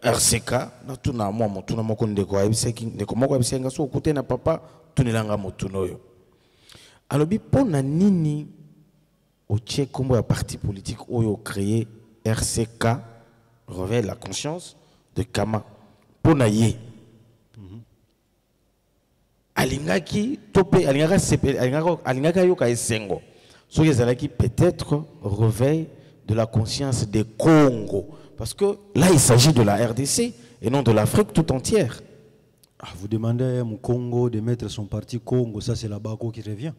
RCK na tuna moi motuna moko ndeko ayebiseki ndeko moko abisenga so kote na papa tunelanga motuno yo. Alobi pona nini au tchè kombo ya parti politique oyo créé RCK réveille la conscience de Kama pona ye. Alingaki topé alingaka sepe alingaka yoka esengo. So qui peut-être réveil de la conscience des Congo parce que là il s'agit de la RDC et non de l'Afrique tout entière. Ah, vous demandez à mon Congo de mettre son parti Congo, ça c'est la Bako qui revient.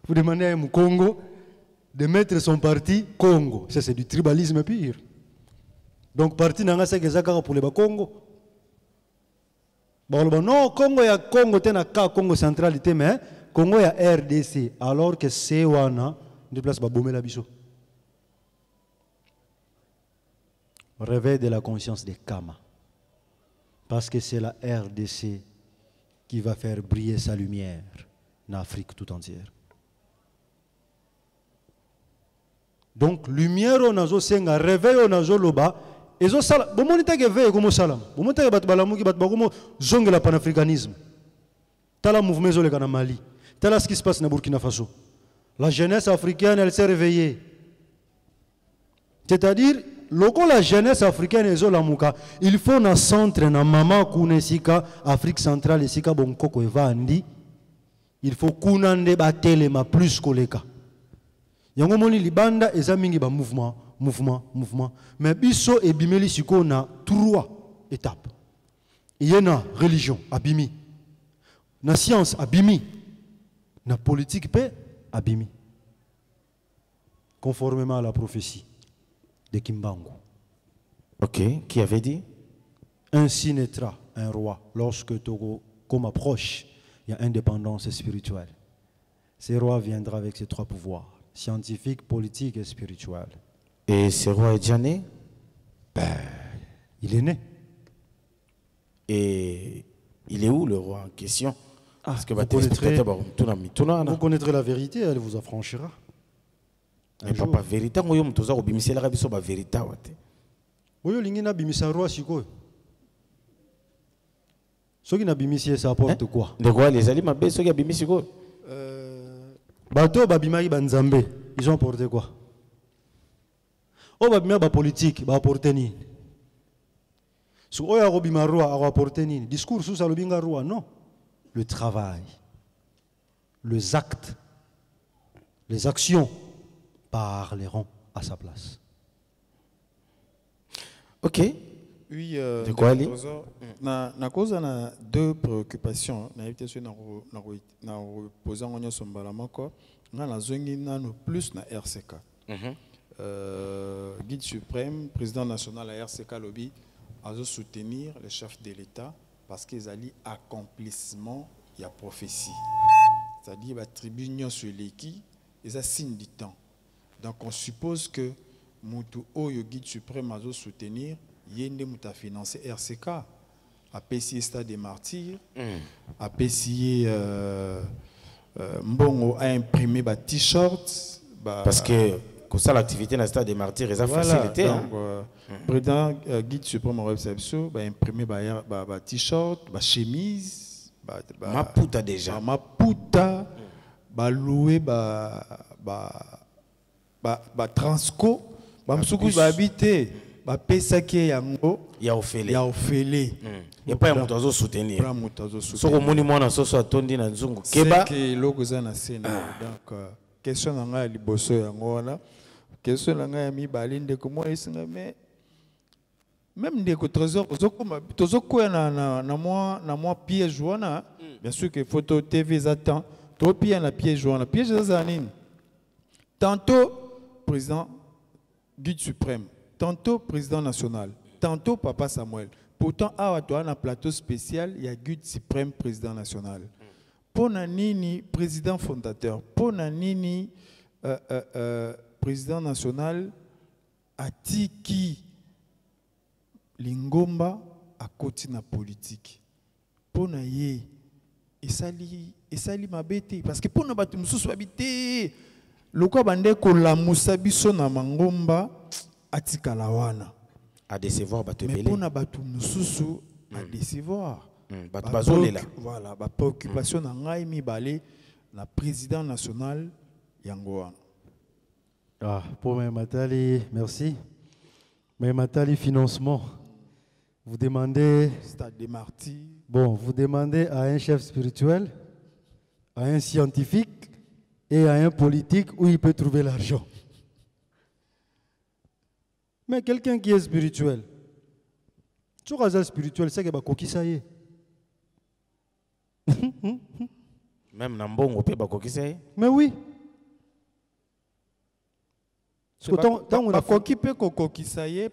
Vous demandez à mon Congo de mettre son parti Congo, ça c'est du tribalisme pire. Donc parti nanga c'est que pour les Congo. Non, Congo ya Congo tena ka Congo centralité mais Congo ya RDC alors que c'est wana de place ba bomela biso. Réveil de la conscience des Kama. Parce que c'est la RDC qui va faire briller sa lumière en Afrique tout entière. Donc lumière on a zo senga réveil on a zo loba. Ezo sala bomonita ke veille comme salam bomonita ke bat balamuki bat bakomo zonge la panafricanisme tala mouvement zo le kana Mali tala ce qui se passe na Burkina Faso. La jeunesse africaine elle s'est réveillée, c'est-à-dire loko la jeunesse africaine ezo lamuka il faut na centre na mama kuna sika Afrique centrale sika bonkoko evandi il faut kunande batelema plus koleka yango moni libanda eza mingi ba mouvement. Mais biso et bimeli siko na 3 étapes. Il y a na religion abimi, na science abimi, na politique paix abimi. Conformément à la prophétie de Kimbangu. Ok, qui avait dit? Ainsi naîtra un roi lorsque Togo comme approche, il y a indépendance spirituelle. Ce roi viendra avec ses 3 pouvoirs, scientifique, politique et spirituel. Et ce roi est déjà né? Ben, il est né. Et il est où le roi en question? Parce que vous connaîtrez la vérité, elle vous affranchira. Mais papa, vérité, moi, je suis obimisi la biso ba vérité wate. Oyo lingi na bimisa roi siko. Ce qui na bimisi ça apporte quoi? De quoi les aliments be ceux qui abimisi siko? Bato babimaki banzambe, ils ont apporté quoi? Oh, ba politique, ba apporter ni. So oya robima roi a apporter ni. Discours sous salobinga roi non. Le travail, les actes, les actions parleront à sa place. Ok. Oui, de quoi aller? Na cause on a 2 préoccupations. Na été sur na reposer on sur balamako. Na la zongi na no plus na RCK. Guide suprême, président national à RCK Lobby, a soutenir les chefs de l'État parce qu'ils ont accomplissement, il y a prophétie. C'est-à-dire la tribune sur l'équipe, ils ont signe du temps. Donc on suppose que Moutou Oyo guide suprême a soutenir, Yende Mouta financé RCK, a PCI Stade des Martyrs, a PCI Mbongo a imprimé des t-shirts. Parce que comme ça, l'activité dans le stade des martyrs est facilité. Président guide suprême en réception, imprimer des t-shirts, des chemises, ma puta déjà. Ma puta, louer, transco, msuku habiter, pesa qui yango. Ya ofele. Ya ofele. Et pas un moto soutenir. Pas un moto soutenir. So comme moni mona so atondi na nzungu. Keba. C'est que logo za na sena. Donc question nanga liboso yango wana. Question nanga ya mibali ndeko mo esinga mais même ndeko trésor tozo ko na moi piège wana bien sûr que photo TV attend Topi la piège wana. Piège zanine. Tantôt président guide suprême, tantôt président national, tantôt papa Samuel. Pourtant à un plateau spécial, il y a guide suprême président national. Pour nini président fondateur, pour nini président national atiki lingomba à côté na politique. Pour na ye esali mabete parce que pour na batu mususu habité loko bande ko la musabiso na mangomba atikala wana à décevoir batu belé. Mais pour na batu mususu à décevoir. Voilà, la préoccupation na ngai mi balé na président national yango wana. Ah, pour mes Matali, merci. Mais Matali financement. Vous demandez Stade des Martyrs. Bon, vous demandez à un chef spirituel, à un scientifique et à un politique où il peut trouver l'argent. Mais quelqu'un qui est spirituel, tu es spirituel, c'est que tu ça y est. Même Nambon, on peut pas coquiller. Mais oui.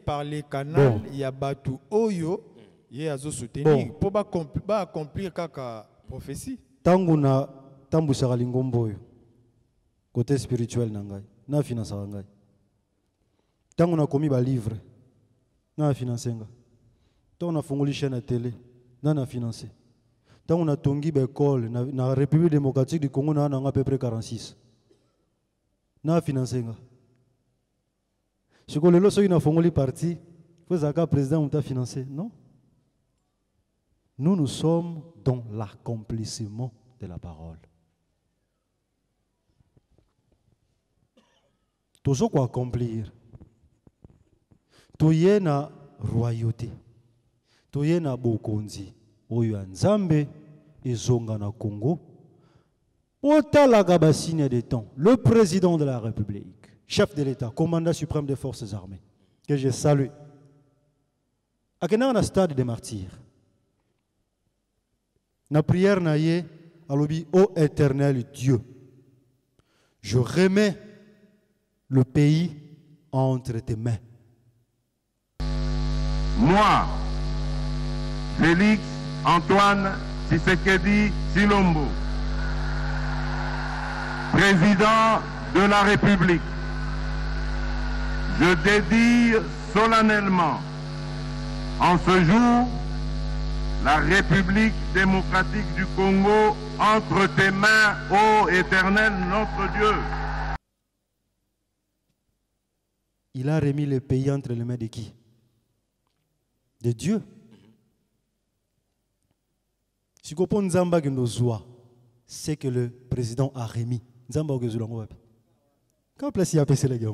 Par les canaux, il y a Batu Oyo, il y a soutenir pour accomplir la prophétie. Tanguna tambu saralingombo côté spirituel nangai na finance nangai. Tanguna komi ba livre na finance nga. Tanguna funguli chaîne à télé na finance. Tanguna tongi ba école na République démocratique du Congo na à peu près 46. Na finance nga. Si vous avez fait parti, vous avez président qui a financé. Non. Nous sommes dans l'accomplissement de la parole. Tout ce qu'on accomplir, tout y est na royauté, tout y est na bokonzi, oyo nzambe ezonga na Congo. Otala gabasine des temps, le président de la République, chef de l'État, commandant suprême des forces armées, que je salue. À un stade des martyrs. Na prière na ye, alobi, ô éternel Dieu, je remets le pays entre tes mains. Moi, Félix Antoine Tshisekedi Tshilombo, président de la République, je dédie solennellement en ce jour la République démocratique du Congo entre tes mains, ô Éternel notre Dieu. Il a remis le pays entre les mains de qui? De Dieu. Si vous avez Nzamba c'est que le président a remis. Nzamba quand place il a passé les gars.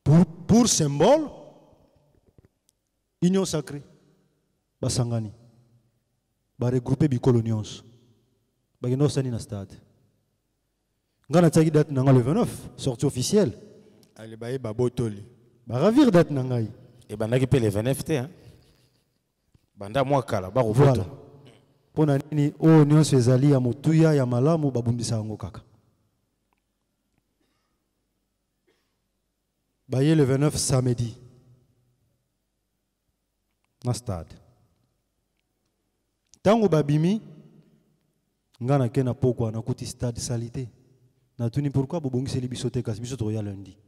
Pour symbole, union sacrée, basangani, ba regrouper bicolonions, ba geno sani na stade. Ngana tsaki date nanga le 29, sortie officielle. Allez baye babotoli. Ba ravir date nangai. Et ben naki pe le 29 té hein. Banda moi kala ba rovoto. Pona nini o nyonso ezali ya motuya ya malamu babundisa ngo kaka. Baye le 29 samedi. Na stade. Tango babimi ngana kena pokwa na kuti stade salité. Na tuni pourquoi bobongi se libisote kasi biso to ya lundi.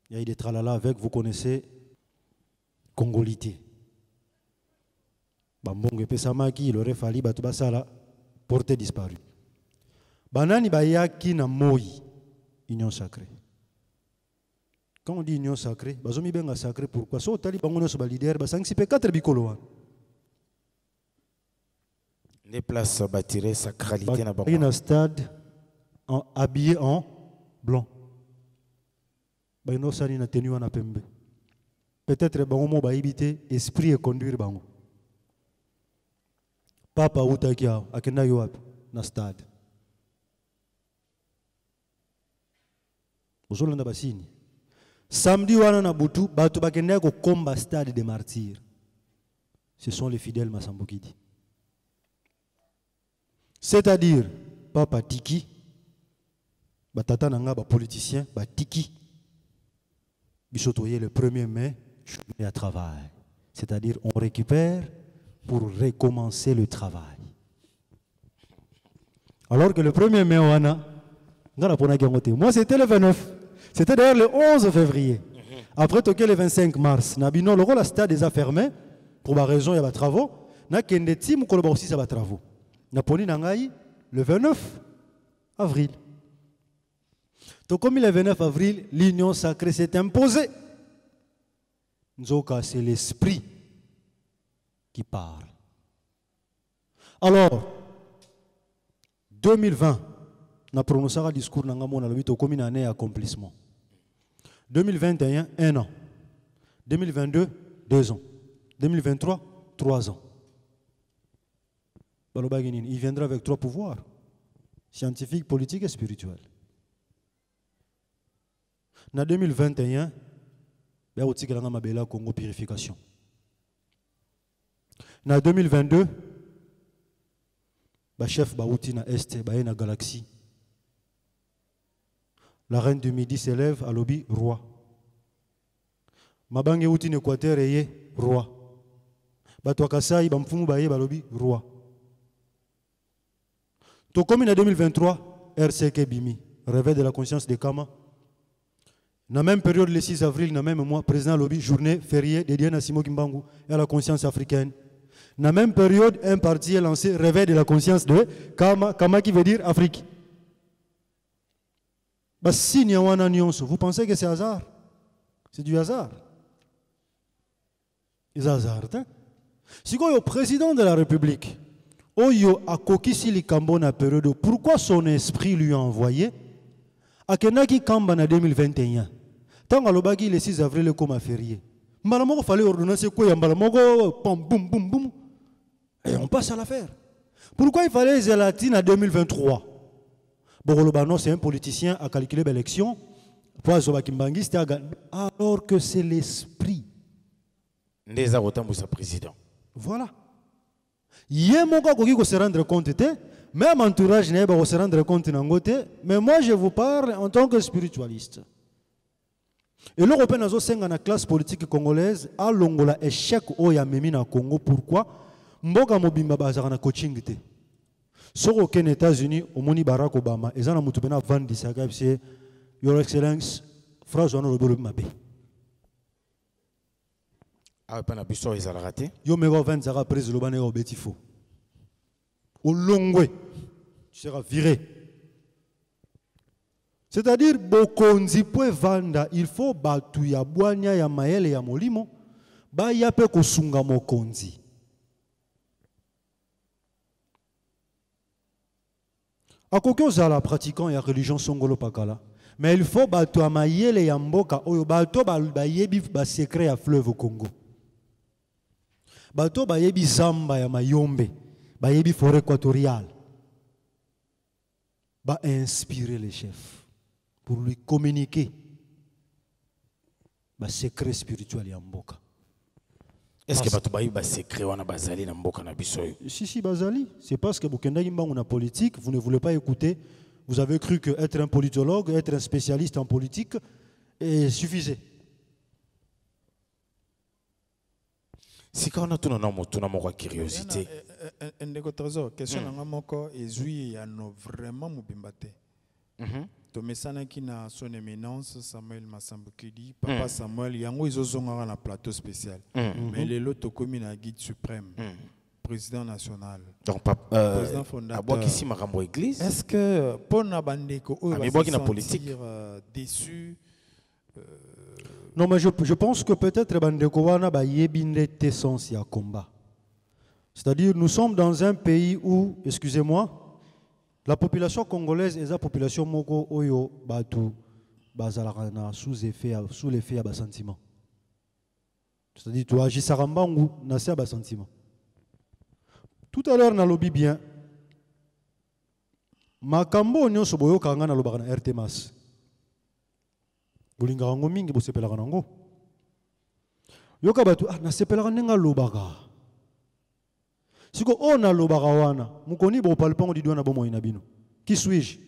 Il y a eu des tralala avec, vous connaissez Congolité. Bambonge pesamaki, il aurait fallu batu basala porter disparu. Banani bayaki na moi union sacrée. Quand on dit union sacrée, bazomi benga sacrée pourquoi? So tali bangono so ba leader ba 4 bikolo. Les places bâtirées sacralité na bango. Il y a un stade habillé en blanc. Baino sani na tenue na pembe. Peut-être bango mo ba ibité esprit et conduire bango. Papa utakia akenda yo wapi na stade. Ozolanda basini. Samedi wana na butu batu bakenda ko komba stade des martyrs. Ce sont les fidèles Masambokidi. C'est-à-dire, papa tiki, batata nanga, ba politicien, ba tiki, bisotoyer le 1er mai, journée à travail. C'est-à-dire, on récupère pour recommencer le travail. Alors que le 1er mai, moi c'était le 29. C'était d'ailleurs le 11 février. Après, le 25 mars, Nabino, le rôle stade déjà fermé. Pour ma raison, il y a des travaux. Na kende tim ko ba aussi ça va travaux. Na poni nangai le 29 avril. Donc comme le 29 avril, l'union sacrée s'est imposée. Nzoka, c'est l'esprit qui parle. Alors 2020, na prononcé un discours nanga mona lobi to comme une année accomplissement. 2021, 1 an. 2022, 2 ans. 2023, 3 ans. Il viendra avec 3 pouvoirs. Scientifique, politique et spirituel. En 2021, il y a Congo purification. En 2022, le chef Baouti na Est, na galaxie. La reine du Midi s'élève à l'obi roi. Mabange Outi Équateur est roi. Batwa Kasai Bamfumu Baye Balobi roi. To comme en 2023, RCK Bimi, réveil de la conscience des Kama. Dans la même période, le 6 avril, dans le même mois, président Lobi, journée fériée dédiée à Simo Kimbangu et à la conscience africaine. Dans la même période, un parti est lancé, réveil de la conscience de Kama, Kama qui veut dire Afrique. Vous pensez que c'est hasard? C'est du hasard. C'est hasard. Si le président de la République, Oyo a kokisi li kambo na période, pourquoi son esprit lui a envoyé a kenaki kamba na 2021? Tant que l'obagi le 6 avril comme férié. Malamongo fallait ordonnancer quoi? Malamongo boum boum boum boum. Et on passe à l'affaire. Pourquoi il fallait Zélatine à 2023? Borolobano, c'est un politicien à calculer l'élection. Alors que c'est l'esprit. Président. Voilà. Il y a mon gars qui se rendre compte, même entourage n'est pas se rendre compte, mais moi je vous parle en tant que spiritualiste. Et l'Européen a aussi dans la classe politique congolaise a l'ongola échec au Yamemi na Congo. Pourquoi? Mboga mobimba bazara na coaching te. Sur aucun États-Unis, au Moni Barack Obama, et ça, Moutubena Van Dissaka, c'est Your Excellence, phrase on a le mabé. Ah, pas n'abusons, ils ont raté. Yo me va vendre Zara prise le bané au Betifo. Au longwe, tu seras viré. C'est-à-dire, Bokonzi peut vendre, il faut battre ya boanya ya maele ya molimo, ba ya pe kosunga mokonzi. A kokyo zala pratiquant ya religion songolo pakala. Mais il faut bato amayele ya mboka oyo bato bayebi ba secret ya fleuve Congo. Bato bayebi zamba ya mayombe, bayebi forêt équatoriale. Ba inspirer les chefs pour lui communiquer ba secret spirituel ya mboka. Est-ce que bato bayebi ba secret wana bazali na mboka na biso? Si bazali, c'est parce que Bokenda Yimbangu na politique, vous ne voulez pas écouter. Vous avez cru que être un politologue, être un spécialiste en politique suffisait. Si quand on a tout notre curiosité. Ndeko trésor, question nanga moko ezui ya no vraiment mubimbate. To mesana ki na son éminence Samuel Massambukidi, papa Samuel yango izozonga na plateau spécial. Mais les loto komi na guide suprême. Président national. Donc, président fondateur. Est-ce que pour na bandeko politique déçu? Non, mais je pense que peut-être bandeko wana ba yebinde essence ya combat. C'est-à-dire nous sommes dans un pays où, excusez-moi, la population congolaise est la population moko oyo batu bazalaka na sous l'effet ya ba sentiment. C'est-à-dire tu agis sarambangu na sa ba sentiment. Tout à l'heure, dans le bien, makambo nyonso boyoka nga na lobaka na RTMAS. Bolinga ngo mingi bo sepelaka nango. Yoka batu na sepelaka nenga lobaka. Si on a l'obarawana, mukoni bo palpon di douana bomo inabino. Qui suis-je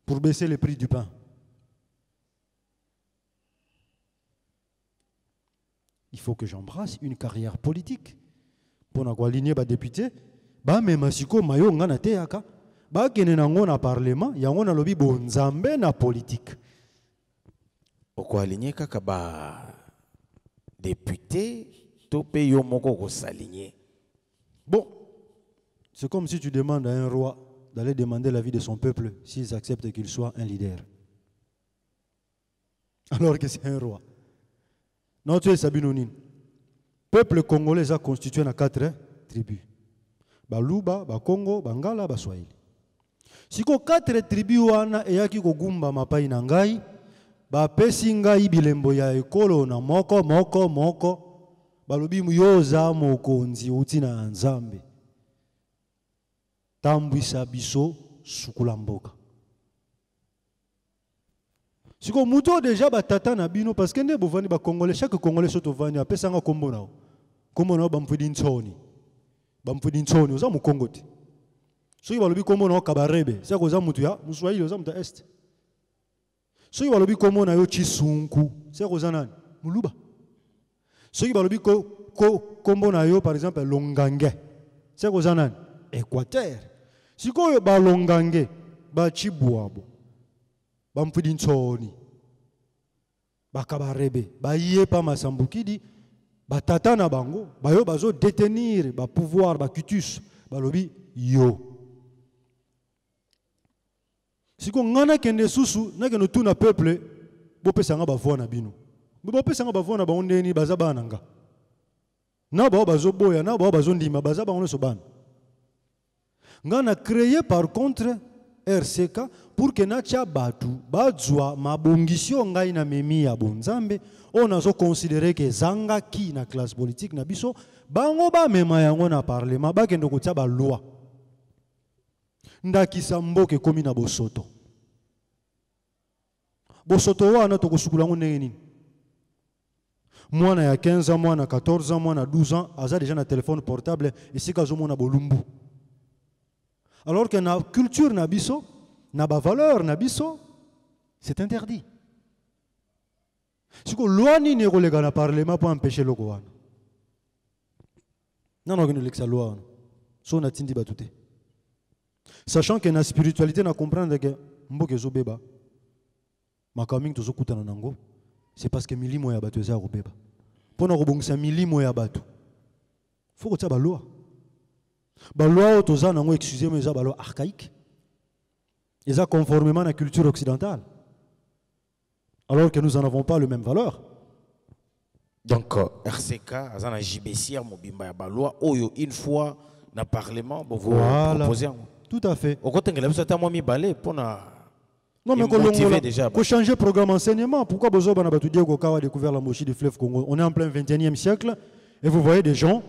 pour baisser le prix du pain? Il faut que j'embrasse une carrière politique. Pour n'avoir aligné ba député, ba même siko mayo ngana teaka, ba kene nango na parlement, yango na lobi bonzambe na politique. Pourquoi aligner kaka ba député, to pe yo moko ko s'aligner? Bon, c'est comme si tu demandes à un roi d'aller demander l'avis de son peuple s'ils acceptent qu'il soit un leader. Alors que c'est un roi. Non, tu es Sabinonin. Peuple congolais a constitué en 4 tribus. Baluba, Bakongo, Bangala, Baswahili. Si ko 4 tribus wana eyaki ko gumba mapai na ngai, ba pesi ngai bilembo ya ekolo na moko. Balobi muyoza mokonzi uti na nzambe. Tambwisa biso sukula mboka. Siko muto déjà batata na bino parce que ne bovani ba congolais chaque congolais soto vani apesa nga kombo nao. Kombo nao bamfudi ntoni. Bamfudi ntoni oza mu Kongo te. Soki balobi kombo nao kabarebe, c'est koza mutu ya muswahili oza mutu est. Soki balobi kombo na yo chisunku, c'est koza nani? Muluba. Ceux qui balobi kombo na yo par exemple longange, c'est koza nani? Équateur. Si ko yo ba longange, ba chibwabo, ba mfudi ntoni, ba kabarebe, ba yepa masambukidi, ba tata na bango, ba yo bazo détenir ba pouvoir ba cutus, balobi yo. Si ko ngana kende susu, na kende tout na peuple, bo pesanga ba voix na bino. Bo pesanga ba voix na ba ondeni bazaba nanga. Na ba bazo boya, na ba bazo ndima bazaba ono sobana. Ngana créé par contre RCK pour que nacha batu bazwa mabongisio ngai na memi ya bonzambe on a considéré que zanga ki na classe politique na biso bango ba mema yango na parlement ba kendo kotia ba loi ndakisa mboke komi na bosoto wana to kosukula ngo ndenge nini mwana ya 15 ans mwana 14 ans mwana 12 ans aza déjà na téléphone portable esika zo mona bolumbu. Alors que na culture na biso, na ba valeur na biso, c'est interdit. Si ko loi ni ne kolega na parlement pour empêcher loko wana. Non non, que loi. So na tindi batute. Sachant que na spiritualité na comprendre que mboke zo beba. Makaming to zo kutana nango, c'est parce que milimo ya batu za robeba. Pona ko bongisa milimo ya batu. Faut ko tia ba loi. La loi autorisant, excusez-moi, c'est une loi archaïque. Ils ont conformément à la culture occidentale. Alors que nous n'en avons pas la même valeur. Donc, RCK, ils ont JBC, la loi, une fois dans le Parlement, vous proposez. Tout à fait. Au côté de la loi, vous avez balai pour non, mais pour changer le programme enseignement, pourquoi vous avez découvert la mochie du fleuve Congo? On est en plein 21e siècle et vous voyez des gens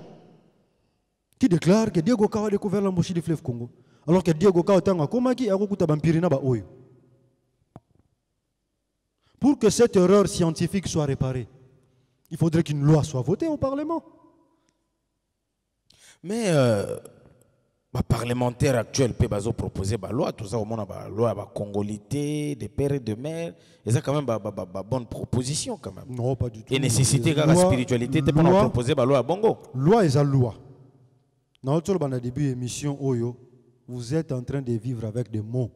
qui déclare que Diego Kawa a découvert l'embauche du fleuve Congo. Alors que Diego Kawa a komaki a okuta bampirina ba oyo. Pour que cette erreur scientifique soit réparée, il faudrait qu'une loi soit votée au Parlement. Mais les parlementaires actuels peuvent proposer une loi, tout ça au monde a loi la congolité, des pères et de mères, et ça quand même une bonne proposition quand même. Non, pas du tout. Et nécessité la spiritualité, tu peux proposer une loi à Bongo. Loi est la loi. Dans le début de l'émission Oyo, vous êtes en train de vivre avec des mots.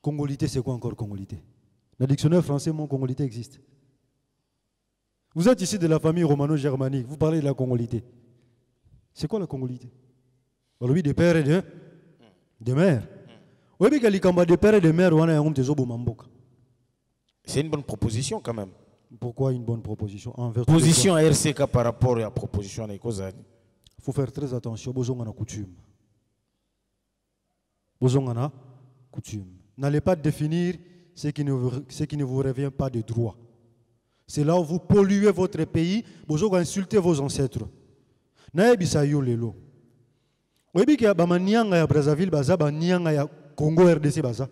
Congolité, c'est quoi encore congolité? Dans le dictionnaire français, mot congolité existe. Vous êtes ici de la famille romano-germanique, vous parlez de la congolité. C'est quoi la congolité? Oui, des pères et de mères. Oui, mais des pères et de mères, c'est une bonne proposition quand même. Pourquoi une bonne proposition? Position à RCK par rapport à la proposition à Ekozani. Il faut faire très attention, bozongana coutume. Bozongana coutume. N'allez pas définir ce qui ne vous revient pas de droit. C'est là où vous polluez votre pays, vous insultez vos ancêtres. Naebisa yo lelo. Oyebi ke ba manianga ya Brazzaville baza ba nianga ya Congo RDC baza.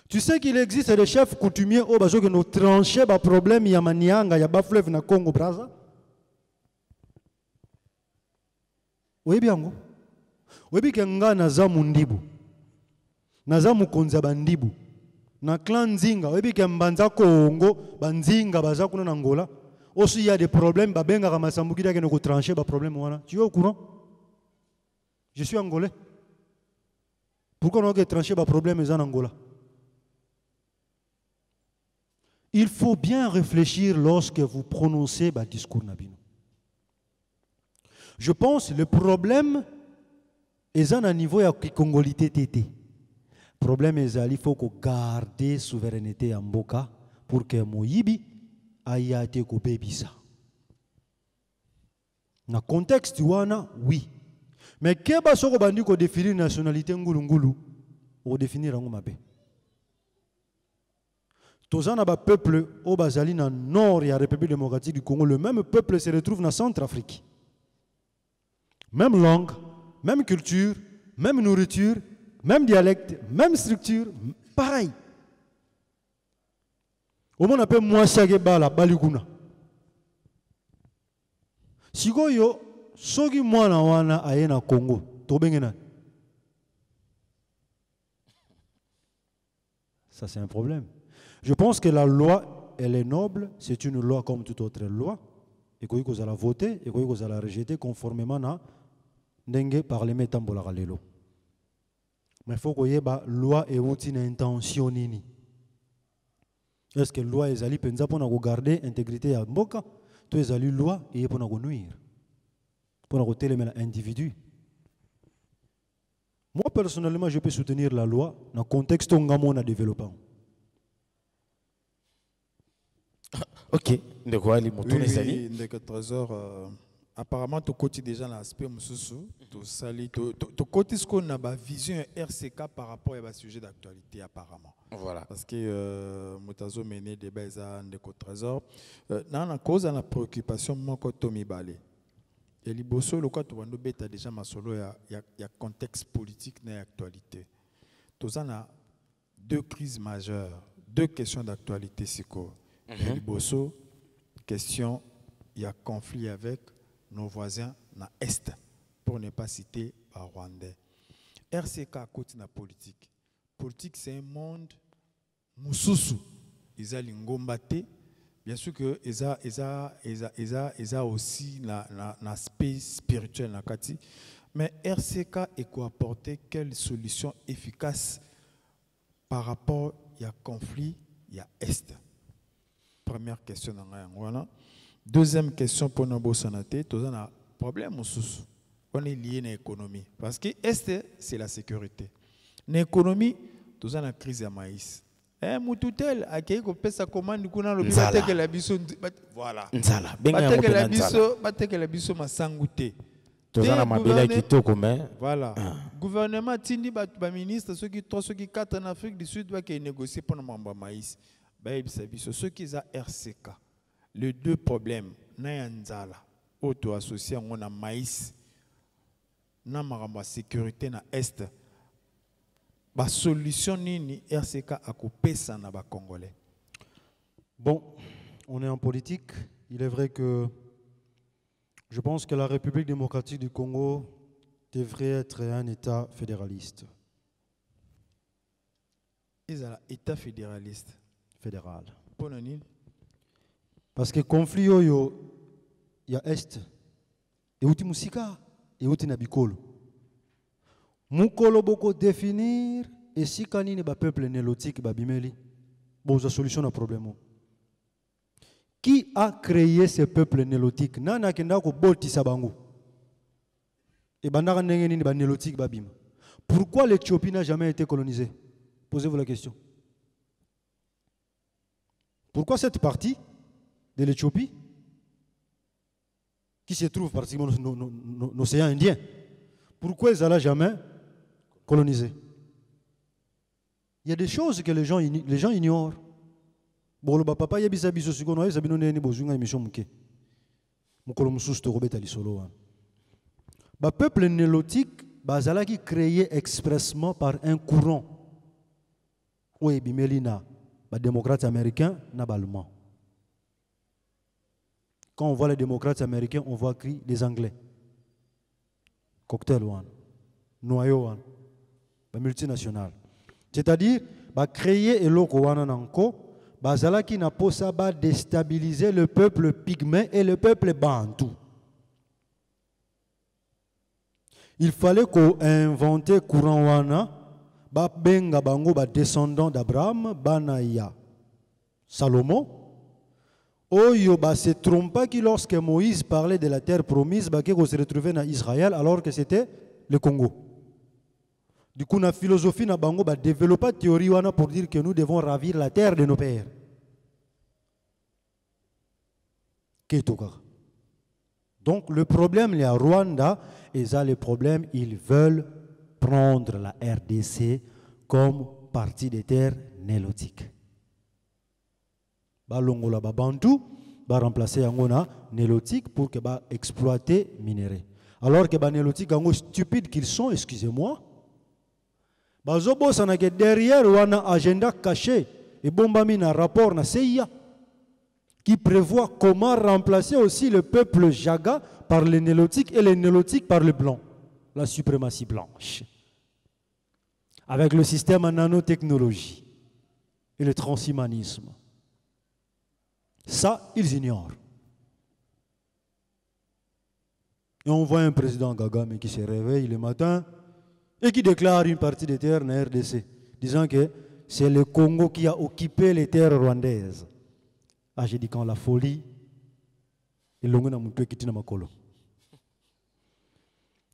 Tu sais qu'il existe des chefs coutumiers au bazo que nous trancher ba problème ya manianga ya ba fleuve na Congo Brazza. oyebi yango oyebi ke nga naza mundibu naza mukonzi ya bandibu na clan Nzinga oyebi ke mbanza Kongo banzinga baza kuna na Angola aussi il y a des problèmes babengaka masambuki dake ko trancher ba problème wana tu es au courant? Je suis angolais. Pourquoi on a tranché ba problème en Angola? Il faut bien réfléchir lorsque vous prononcez le discours Nabino. Je pense que le problème est à un niveau de congolité tété. Le problème est qu'il faut garder la souveraineté en Mboka pour que Moyibi aille à te couper ça. Dans le contexte, oui. Mais qu'est-ce que vous définir la nationalité ngulu ou définir en Mabé? Tous les peuples au Bazali dans le nord et la République démocratique du Congo, le même peuple se retrouve dans la Centrafrique. Même langue, même culture, même nourriture, même dialecte, même structure, pareil. Au monde appelle moi Sagebala, Baliguna. Si vous avez soki mwana wana ayena Congo, tobengena. Ça c'est un problème. Je pense que la loi, elle est noble, c'est une loi comme toute autre loi, et que vous allez voter, et que vous allez rejeter conformément à Ndenge Parlement Tambola Lelo. Mais il faut que la loi ait une intention. Est-ce que la loi est allée pour garder l'intégrité à Mboka? Tu es allé loi et pour nuire, pour télémer l'individu. Moi personnellement, je peux soutenir la loi dans le contexte où on a développé. Ok, de quoi les motos les amis? Trésor. Apparemment, tu côté déjà l'aspect mususu, tu sali, tu côté ce qu'on a ba vision RCK par rapport à sujet d'actualité apparemment. Voilà. Parce que mutazo mené débat za ndeko Trésor. Dans la cause de la préoccupation moko Tommy Balé. Et liboso le quoi tu vas nous bêta déjà ma solo ya contexte politique na actualité. Tous en a deux crises majeures, deux questions d'actualité siko. Et liboso question il y a conflit avec nos voisins dans l'Est, pour ne pas citer les Rwandais. RCK à côté de la politique. Politique, c'est un monde moussoussou. Ils ont l'ingombate. Bien sûr que ils ont aussi l'aspect spirituel. Mais RCK est quoi apporter quelle solution efficace par rapport à conflit, il y a Est. Première question dans la deuxième question pour nous santé, tout un problème on est lié à l'économie parce que Est c'est la sécurité. L'économie, tout un crise de maïs. Moututel a qui ko pesa commande kuna lo bate que la biso voilà. Nzala. Bate que la biso masangute. Tout un mabela kitoko mais voilà. Gouvernement tindi ba ministre ceux qui quatre en Afrique du Sud doit négocier pour le maïs. Ba biso ceux qui a RCK. Les deux problèmes, Nayanzala, auto-associé on a maïs, na sécurité na Est, la solution ni RCK a coupé ça na ba Congolais. Bon, on est en politique. Il est vrai que je pense que la République démocratique du Congo devrait être un État fédéraliste. Ils ont un État fédéraliste. Fédéral. Pour nous. Parce que le conflit, il y a Est, et il y a Musika, et il y a Bikolo. Mukolo boko définir, et si kanini le peuple nélotique, babimeli, bon, la solution au problème. Qui a créé ce peuple nélotique? Nana kenda ko bolti sabango. Et bandara nengeni ba nélotique babim. Pourquoi l'Éthiopie n'a jamais été colonisée? Posez-vous la question. Pourquoi cette partie de l'Éthiopie, qui se trouve pratiquement dans l'océan Indien, pourquoi ils n'ont jamais colonisé? Il y a des choses que les gens ignorent. Bon, le papa y a des choses qui sont très importantes. Le peuple nélotique est créé expressement par un courant. Oui, les démocrates américains et les Allemands. Quand on voit les démocrates américains, on voit les Anglais. cocktail one, noyau one, multinational. C'est-à-dire, créer eloko wana nanko, bazala qui n'a pas déstabiliser le peuple pygmée et le peuple bantou. Il fallait qu'on invente courant wana, benga bango descendant d'Abraham, banaya Salomon. Oyo se trompa qui lorsque Moïse parlait de la terre promise, qu'on se retrouvait dans Israël alors que c'était le Congo. Du coup, la philosophie na bango développé une théorie pour dire que nous devons ravir la terre de nos pères. Donc le problème, les Rwanda, et ça le problème, ils veulent prendre la RDC comme partie des terres nélotiques. Balongola Babantou va remplacer Angona nélotique pour que va exploiter minerai. Alors que les nélotiques, stupides qu'ils sont, excusez-moi, derrière un agenda caché et bombami un rapport na CIA qui prévoit comment remplacer aussi le peuple Jaga par les nélotiques et les nélotiques par le blanc, la suprématie blanche, avec le système en nanotechnologie et le transhumanisme. Ça, ils ignorent. Et on voit un président Kagame qui se réveille le matin et qui déclare une partie des terres na RDC, disant que c'est le Congo qui a occupé les terres rwandaises. Ah, j'ai dit quand la folie, il y a un peu qui est makolo.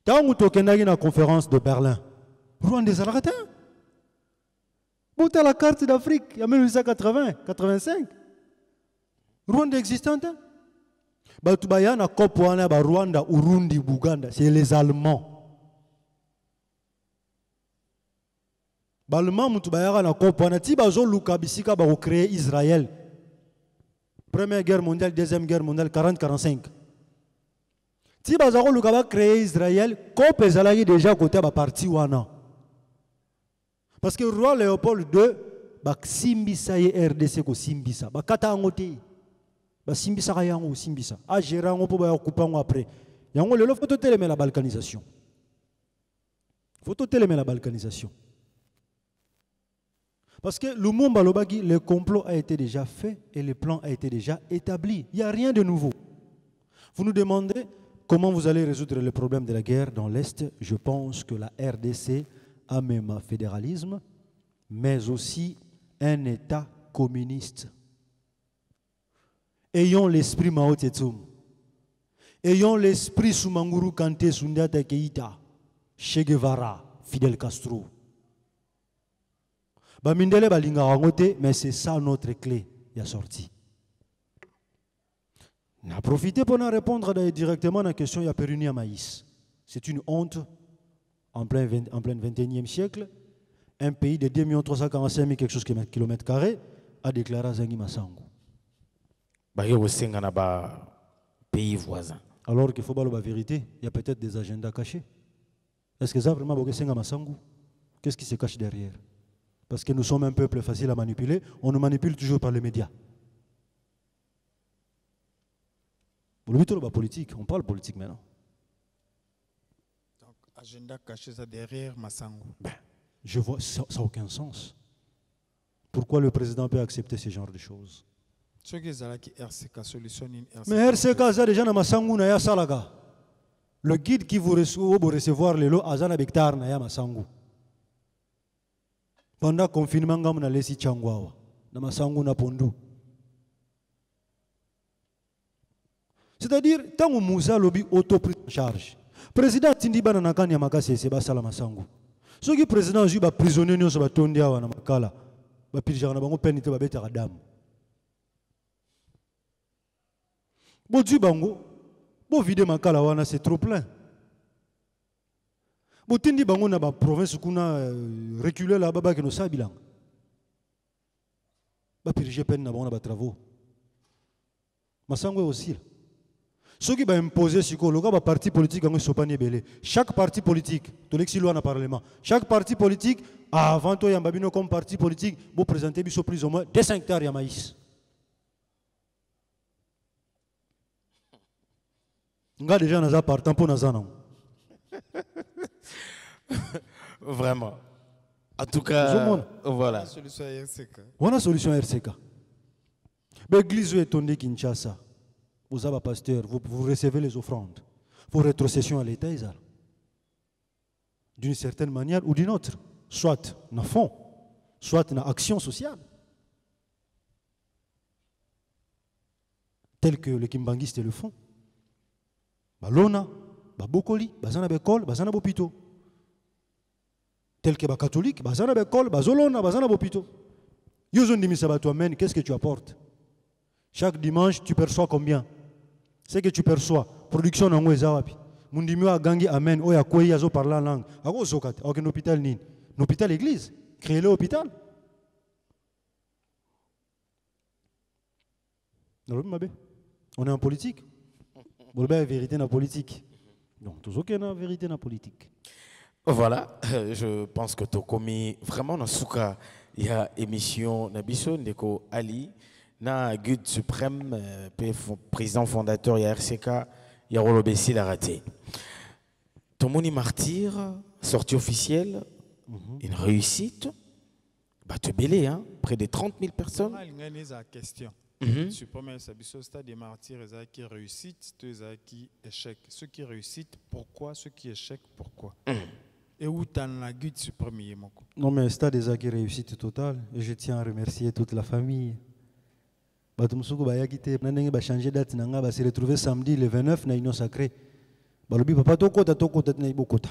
Quand on a eu la conférence de Berlin, Rwanda est arrêté. Montez la carte d'Afrique, en 1980, 85. Rwanda existante. Batubaya na kopwana ba Rwanda, Urundi, Buganda, c'est les Allemands. Balma mutubaya na kopwana ti bazo luka bisika ba créer Israël. Première guerre mondiale, deuxième guerre mondiale, 40-45. Si vous avez créé Israël, vous avez déjà côté de parti wana. Parce que le roi Léopold II, simbisa RDC ko simbisa, kata angote, simbisa kayango simbisa, a gérer ngo pour occuper après. Yango lelo faut télémer la balkanisation. Faut télémer la balkanisation. Parce que Lumumba Lobaki, le complot a été déjà fait et le plan a été déjà établi. Il n'y a rien de nouveau. Vous nous demandez comment vous allez résoudre le problème de la guerre dans l'Est. Je pense que la RDC a même un fédéralisme, mais aussi un État communiste. Ayons l'esprit Mao Tse-tung. Ayons l'esprit Soumanguru Kanté, Sundiata Keïta, Che Guevara, Fidel Castro. Mais c'est ça notre clé, il a sorti. On a profité pour répondre directement à la question, il y a Péruni à maïs. C'est une honte en plein 21e siècle. Un pays de 2 345 000 quelque chose kilomètres carrés a déclaré Zangi Massango. Pays voisin. Alors qu'il faut dire la vérité, il y a peut-être des agendas cachés. Est-ce que ça vraiment Bokesenga Massango? Qu'est-ce qui se cache derrière? Parce que nous sommes un peuple facile à manipuler, on nous manipule toujours par les médias. Pour le but de la politique, on parle politique maintenant. Donc, agenda caché ça derrière Massango. Je vois, ça n'a aucun sens. Pourquoi le président peut accepter ce genre de choses? Mais RCK, ça déjà dans Massango, na ya salaga. Le guide qui vous recevoir les lots, azana bektar na ya Massango. Pendant le confinement, on a laissé Changwawa. Dans Massango, on a pondu. C'est-à-dire, tant que Moussa Lobi auto-pris en charge, le président Tindiba Nanakani Yamakase, c'est Basala Massango. Ce qui est président Juba prisonnier, nous sommes Tondia ou Namakala. Ba pirja na bango penité ba beta Adam. Bo du bango, bo vide Makala wana c'est trop plein. Botindi bango na ba province kuna reculer là baba que nous sabilang. Ba pirige pen na bango na ba travaux. Massango aussi. Ce qui va imposer ce que le parti politique a pas belé. Chaque parti politique, tout l'exilo en parlement. Chaque parti politique avant toi yambabino comme parti politique, vous présentez plus ou moins 2 hectares de maïs. Nga déjà naza partant pour naza non. Vraiment. En tout cas, voilà. La solution à RCK. On a solution à RCK. L'église est tombée Kinshasa. Vous avez un pasteur, vous recevez les offrandes. Pour rétrocession à l'État, d'une certaine manière ou d'une autre. Soit dans le fond, soit dans l'action sociale. Tel que les kimbangistes le font. Balona, Bokoli, Bazana Bekol, Bazana Bopito. Tel que les catholiques, Bazana Bekol, Bazolona, Bazana Bopito. Yozon Dimisaba toi-même, qu'est-ce que tu apportes? Chaque dimanche, tu perçois combien? C'est que tu perçois. Production en Ouezawapi. Mundimio a gangi amen, oya kwe yazo parler en langue. Ako zokat, ok, un hôpital nin. Un hôpital église. Créez le hôpital. On est en politique. Bon, la vérité dans la politique. Donc, tout ce qui est la vérité dans la politique. Voilà, je pense que tu as commis vraiment dans Souka. Il y a émission Nabiso Ndeko Ali, na Gude Suprême, président fondateur, il y a RCK, il y a Rolo Bessi, la raté. Tomoni Martyr, sortie officielle, une réussite. Bah, tu es belé, hein? Près de 30 000 personnes. Il y a une question. Suprême Sabiso, stade des martyrs, qui réussite, qui échec. Ceux qui réussissent, pourquoi? Ceux qui échec, pourquoi? Et où t'as la Gude Suprême? Non, mais stade des acquis réussite totale. Et je tiens à remercier toute la famille. Batumsuku Bayakite, Nanenge va changer date, Nanga va se retrouver samedi le 29 na Union Sacrée. Balobi papa tokota na ibokota.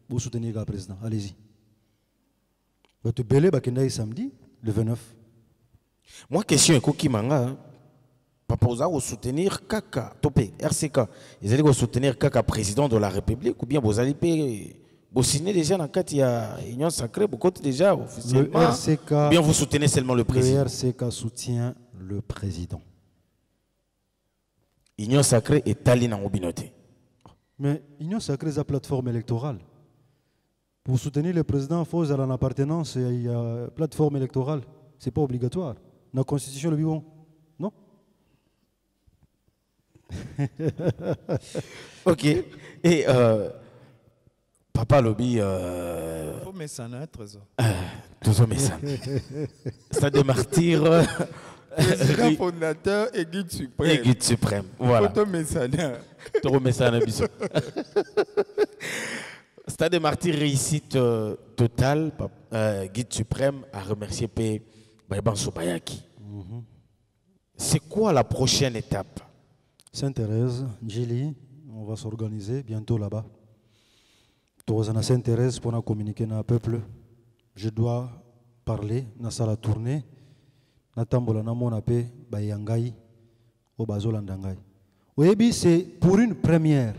Vous soutenez le président, allez-y. Batu belé bakenda samedi le 29. Moi, question est Koki Manga. Papa, vous soutenir Kaka, Topé, RCK. Ils allaient soutenir Kaka, président de la République, ou bien vous allez vous signer déjà dans le cadre de l'Union Sacrée, vous comptez déjà officiellement. Le RCK, ou bien vous soutenez seulement le président. Le RCK soutient le président. Union Sacrée est allée dans l'Obinoté. Mais l'Union Sacrée est la plateforme électorale. Pour soutenir le président, il faut avoir une appartenance à la plateforme électorale. Ce n'est pas obligatoire. Dans la Constitution, le vivant. Non? Ok. Et Papa Lobby. Faut mettre ça dans trésor. Toujours mettre ça. Stade des martyrs. Président fondateur et guide suprême. Et guide suprême. Voilà. Faut mettre ça dans. Tu remets ça dans le Stade des martyrs, réussite totale. Guide suprême a remercié P. Baïban Sobayaki. C'est quoi la prochaine étape? Sainte-Thérèse, Djili, on va s'organiser bientôt là-bas. Tous à Sainte-Thérèse pour communiquer avec le peuple. Je dois parler dans la tournée. Natambola namona pe bayangai au bazolandangai. Oui, c'est pour une première.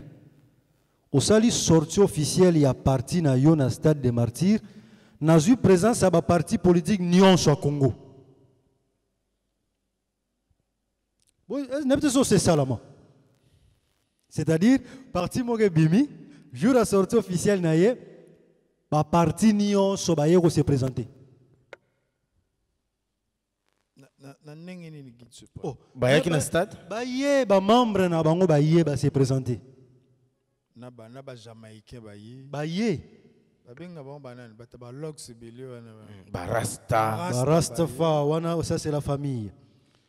Au sali sortie officielle, il y a parti na yo na stade des martyrs. N'a eu présence à ma parti politique Nyon au Congo. C'est ça là. C'est-à-dire, parti Mogue Bimi, jour à sortie officielle naye, ma parti Nyon Sobaye se présenter. Oh, Bayaki na stade? Baye, ba membre na bango baye ba se présenter. Na ba Jamaïcain baye. Baye. Rasta. Ça c'est la famille.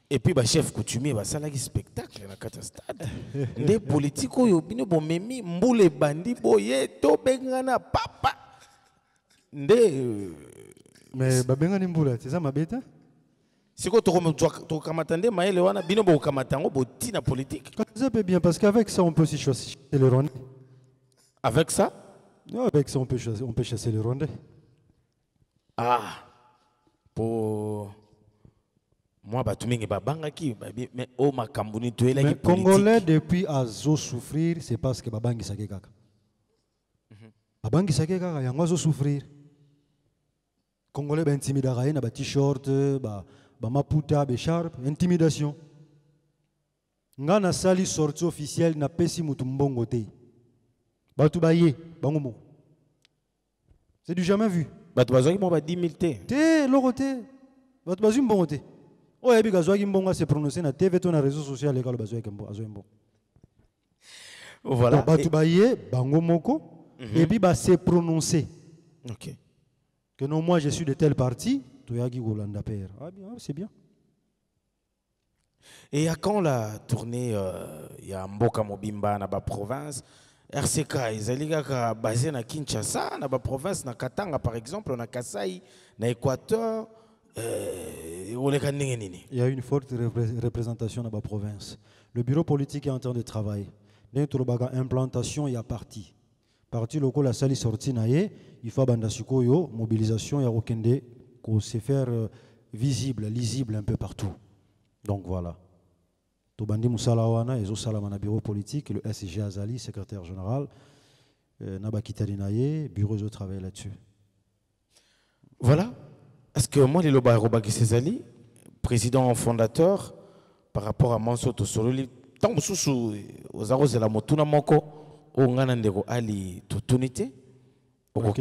Et puis, le chef coutumier, ça c'est un spectacle dans le stade. Les politiques, ils ont mis les bandits, papa. Mais c'est ça ma bête? C'est quoi tu as maïle wana bino bo kamatango bo tina politique. Ça peut bien parce qu'avec ça on peut aussi chasser le Rwandais. Avec ça? Non, avec ça on peut chasser le Rwandais. Ah. Pour moi batumingi babanga ki mais o makambuni to ela ki politique. Congolais depuis azo souffrir c'est parce que babangi sake kaka. Babangi sake kaka yango azo souffrir. Congolais ba intimidara na ba t-shirt ba maputa, bécharpe, intimidation. Ngana sali sortie officielle na pesi mutumbongo te. Batu baye, bangomo. C'est du jamais vu. Batu bazoi mo ba 10 000 te. Te lorote. Batu bazui mbongo te. O yebi gazwa mbongo se prononcer na TV to na réseaux sociaux les gars bazoi kembo azoi mbongo. Voilà. Batu baye bangomoko et puis ba se prononcer. Ok. Que non, moi je suis de tel parti, Toyagi Golanda Père. Ah bien, c'est bien. Et à quand la tournée, il y a Mboka Mobimba dans la province, RCK, ils sont basés à Kinshasa, dans la province, dans Katanga par exemple, on a Kasaï, dans l'Équateur. Il y a une forte représentation dans la province. Le bureau politique est en train de travailler. Dans l'implantation, il y a parti. Parti local, la salle est sortie, il faut bandasuko mobilisation, il y a Rokende, qu'on se faire visible, lisible un peu partout. Donc voilà. Tobandi Moussalawana, et Zosalamana bureau politique, le SG Azali, secrétaire général, Nabakitari Naye, bureau de travail là-dessus. Voilà. Est-ce que moi, les Loba Robaki Césali, président fondateur, par rapport à Mansoto Sololi, tant que sous aux arros de la Motuna Moko, on a un ali tutunité. Ma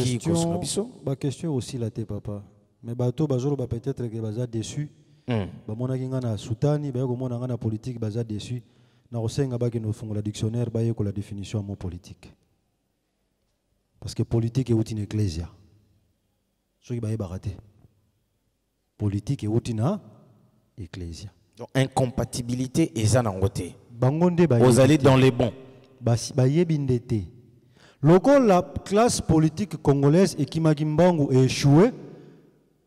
question aussi là, papa. Mais bateau, peut-être que baza déçu. Bamona ngana soutani, ba ko mona ngana politique baza déçu. Na osenga ba ke no fongo la dictionnaire ba ko la définition mot politique. Parce que politique est une ecclésia. Ce qui ba baraté. Politique est une ecclésia. Donc incompatibilité et ça n'angoté. Bangonde ba vous allez dans les bons. Ba yebindete. Local la classe politique congolaise et Kimagimbangu est échoué.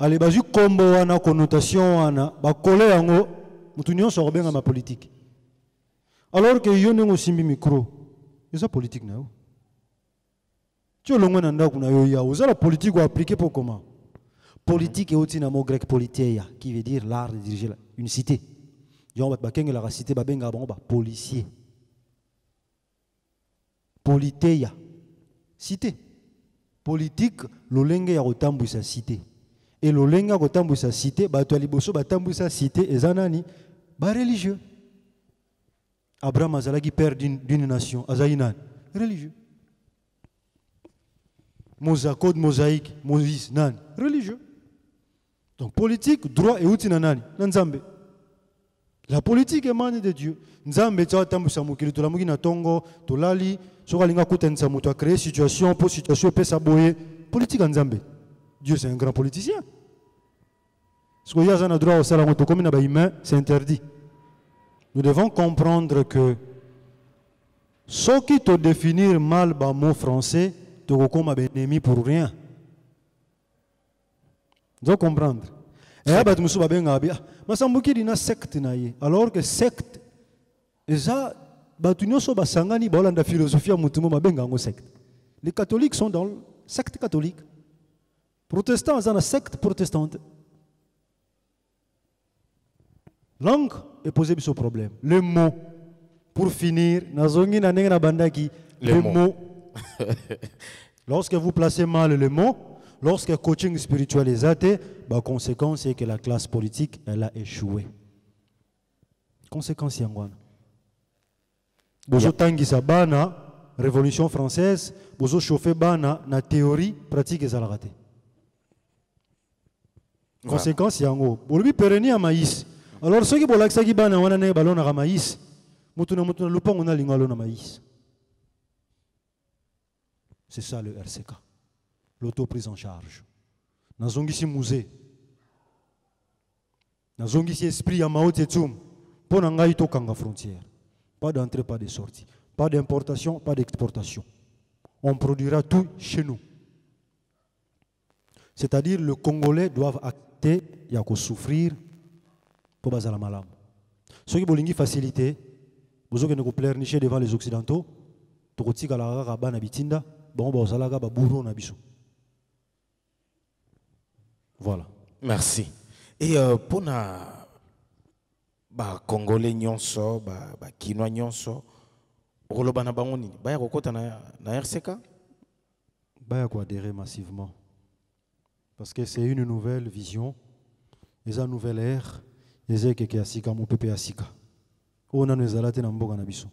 Allez, bazu kombo wana connotation wana ba collé yango mutu nyonso robenga ma politique. Alors que yone ngo simbi micro. Eza politique na yo. Tu longo na ndako na yo ya oza la politique ou appliquer pour comment? Politique est aussi un mot grec politeia qui veut dire l'art de diriger une cité. Yon ba kenge la cité ba benga ba policier. Politeia. Cité. Politique lolenge ya kotambu sa cité. Et le lenga kotambu sa cité, bato liboso batambu sa cité ezanani ba religieux. Abraham azalaki père d'une nation, azaïnan religieux. Code mosaïque, Moïse nan religieux. Donc politique, droit et outil nanani, nzambe. La politique émane de Dieu. Nzambe tsa tambu sa mukili to la mugi na tongo, to lali, so kalinga kutenza muto a créer situation pour situation pesa boye, politique nzambe. Dieu, c'est un grand politicien. Ce qu'il y a un droit au salaire c'est interdit. Nous devons comprendre que ce qui te définit mal le mot français, tu es ennemi pour rien. Vous devez comprendre. Et là, tu as secte. Alors que secte, les catholiques sont dans le secte catholique. Protestants sont dans la secte protestante. Langue est posée sur problème. Le mot. Pour finir, le mot. Lorsque vous placez mal le mot, lorsque le coaching spirituel est athée, la conséquence est que la classe politique elle a échoué. Conséquence yangwana. Bozo tangi sa bana révolution française, bozo chauffer bana na théorie pratique et raté. Conséquence yango. Bolobi pereni à maïs. Alors ceux qui bolak sa bana wana ne balon na maïs. Mutuna lupango na lingalo na maïs. C'est ça le RCK. L'auto-prise en charge. Nazongisi musée. Nazongisi esprit ya Mao Tse-tung. Pour n'angaï to kanga frontière. Pas d'entrée, pas de sortie. Pas d'importation, pas d'exportation. On produira tout chez nous. C'est-à-dire le Congolais doivent acter, il y a qu'à souffrir pour baser la malam. Ceux qui veulent faciliter, vous avez que pleurnicher devant les Occidentaux, tu as la rabana bitinda, bon, bah, ça la gaba bourreau na biso. Voilà. Merci. Et pour na Congolais nyonso, Kinois nyonso, roloba na bango nini? Baya kokota na RCK? Baya ko adhérer massivement. Parce que c'est une nouvelle vision, et une nouvelle ère, et c'est que asika mon pépé asika. On a nous alaté na mboka na biso.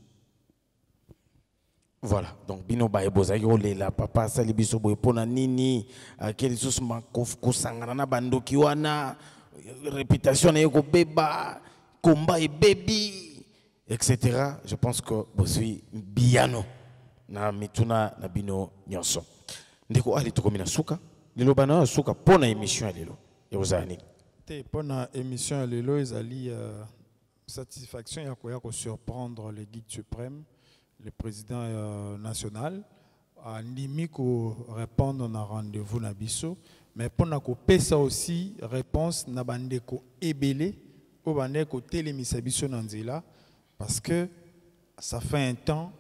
Voilà, donc bino ba eboza yole la papa sali biso boy pona nini akeli sus makof sangana na bandoki wana réputation na yeko beba combat et baby etc. Je pense que bosui biano na mituna na bino nyonso ndeko ali tokomina suka lelo bana suka pona émission ya lelo ya ozani te pona émission ya lelo ezali satisfaction ya ko surprendre le guide suprême le président national andimi ko répondre na rendez-vous na biso mais pona ko pesa aussi réponse na bandeko ebele o bandeko telemisa biso na nzela parce que ça fait un temps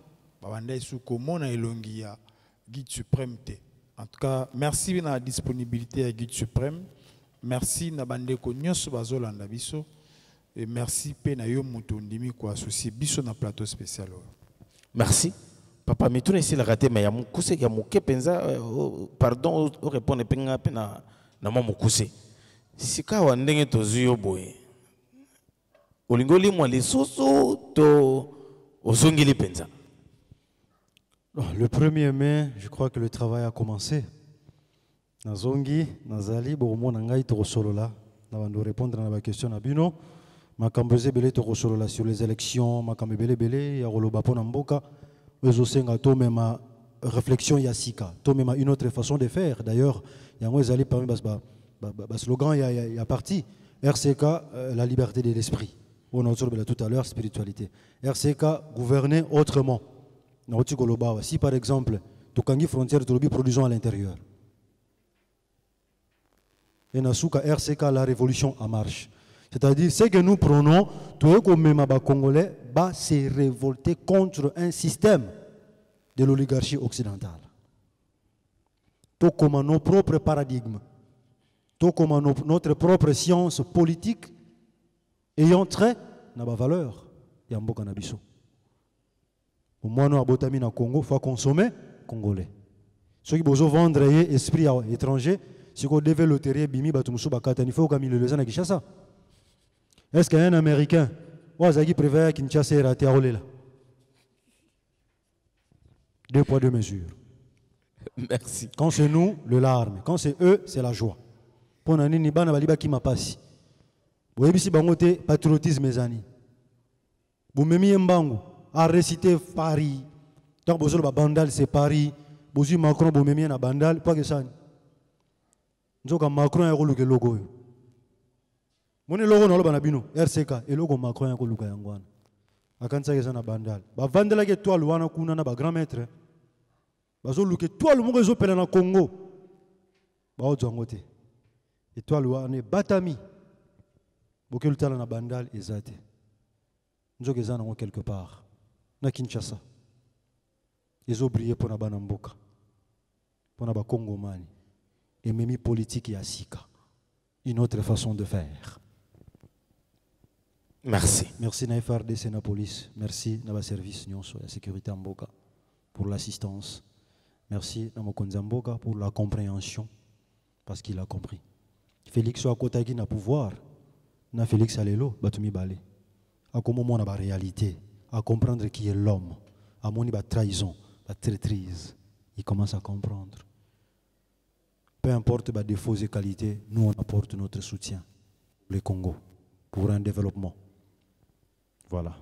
babanda sous comment na elongi ya guide suprême te. En tout cas, merci de la disponibilité à Guide Suprême. Merci na bandeko nyonso bazolanda biso et merci pe na yo mutu ndimi ko associer biso na plateau spécial. Merci. Papa mais tout essayer la rater mais ya mukuse ya muke penza pardon o répondre penga pe na mo mukuse. Sika wa ndenge tozuyo boye. Olingoli mwa lesoso to ozongili penza. Le 1er mai, je crois que le travail a commencé. Nazongi, Nazali, Bourmon, Nangai, Torosolola. Nous allons répondre à la question à Bino. Makambeze Bele Torosolola sur les élections, Makambele Bele, Yarolobapo Namboka. Ozosenga, Tomema, réflexion Yassika. Tomema, une autre façon de faire. D'ailleurs, Yango Zali parmi le slogan, il y a parti. RCK, la liberté de l'esprit. On a observé tout à l'heure, spiritualité. RCK, gouverner autrement. Si par exemple, Tokangi frontière de produisons à l'intérieur. Et Nasuka RCK, la révolution en marche. C'est-à-dire, ce que nous prenons, tout comme même Congolais, va se révolter contre un système de l'oligarchie occidentale. Tout comme nos propres paradigmes, tout comme notre propre science politique ayant trait à la valeur. Yambo Kanabiso. Au moins, nous abotami na Congo, il faut consommer congolais. Ceux qui veulent vendre esprit étranger, si vous devez loterie bimi batumusu bakata, il faut que le lesan à Kinshasa. Est-ce qu'un Américain, qui préfère Kinshasa et raté à Olela? 2 poids 2 mesures. Merci. Quand c'est nous, le larme. Quand c'est eux, c'est la joie. Pour nani ni bana baliba ki mapasi. Vous avez bangote patriotisme mes amis. Vous m'aimez mbango. À réciter Paris. Tant que vous avez bandal, c'est Paris. Vous avez Macron, vous avez un bandal, pas que ça. Nous avons Macron et le logo. Mon logo n'a pas bino. RCK et logo Macron et le logo yangwana. Akansa que ça na bandal. Ba vandala que toi luana kuna na ba grand maître. Bazo luke toi le monde ezopela na Congo. Ba odzangote. Et toi luana batami. Bokel tala na bandal ezate. Nous avons quelque part. Na Kinshasa. Ils ont brillé pour Nabana Mboka. Pour Naba Congomani. Et même politique et Sika. Une autre façon de faire. Merci. Merci na FRDC na police. Merci na service nyonso la sécurité Mboka pour l'assistance. Merci na Mokonza Mboka pour la compréhension parce qu'il a compris. Félix Ouakotagi na pouvoir. Na Félix Alelo batumi balé. À comment on a la réalité, à comprendre qui est l'homme, à mon la trahison, la traîtrise, il commence à comprendre. Peu importe les défauts et qualités, nous on apporte notre soutien, le Congo, pour un développement. Voilà.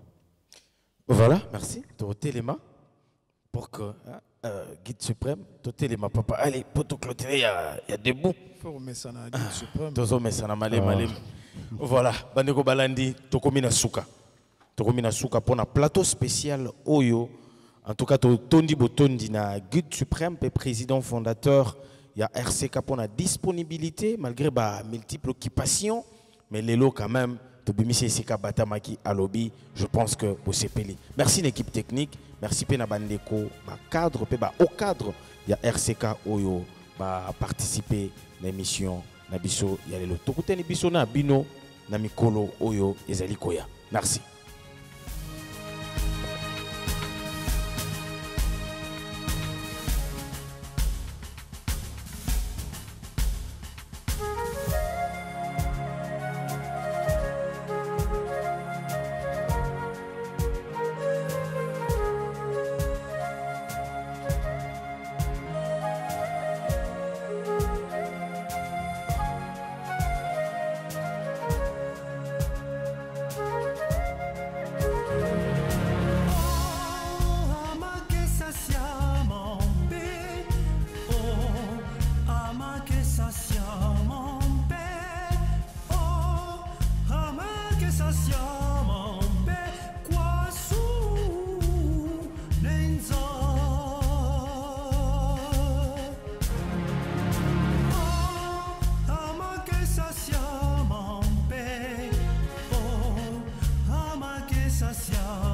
Voilà, merci. T'ôter les mains pour que guide suprême, t'ôter les mains, papa. Allez, pour tout clôturer, il y a des bouts. Il faut remettre ça dans le guide suprême. Tozo mesana malé malé. Voilà, bandeko balandi tokomina suka. Tokomina suka pour un plateau spécial Oyo. En tout cas, tondi botondi na guide suprême et président fondateur. Il y a RCK pour la disponibilité malgré ba multiples occupations, mais les lots quand même. Tobimisi RCK batamaki à lobby. Je pense que vous sepeli. Merci l'équipe technique. Merci pena bandeko ba cadre pe ba au cadre. Il y a RCK Oyo ba participer à l'émission. Na biso ya lelo tokuteni biso na bino na mikolo oyo ezali koya. Merci. sensation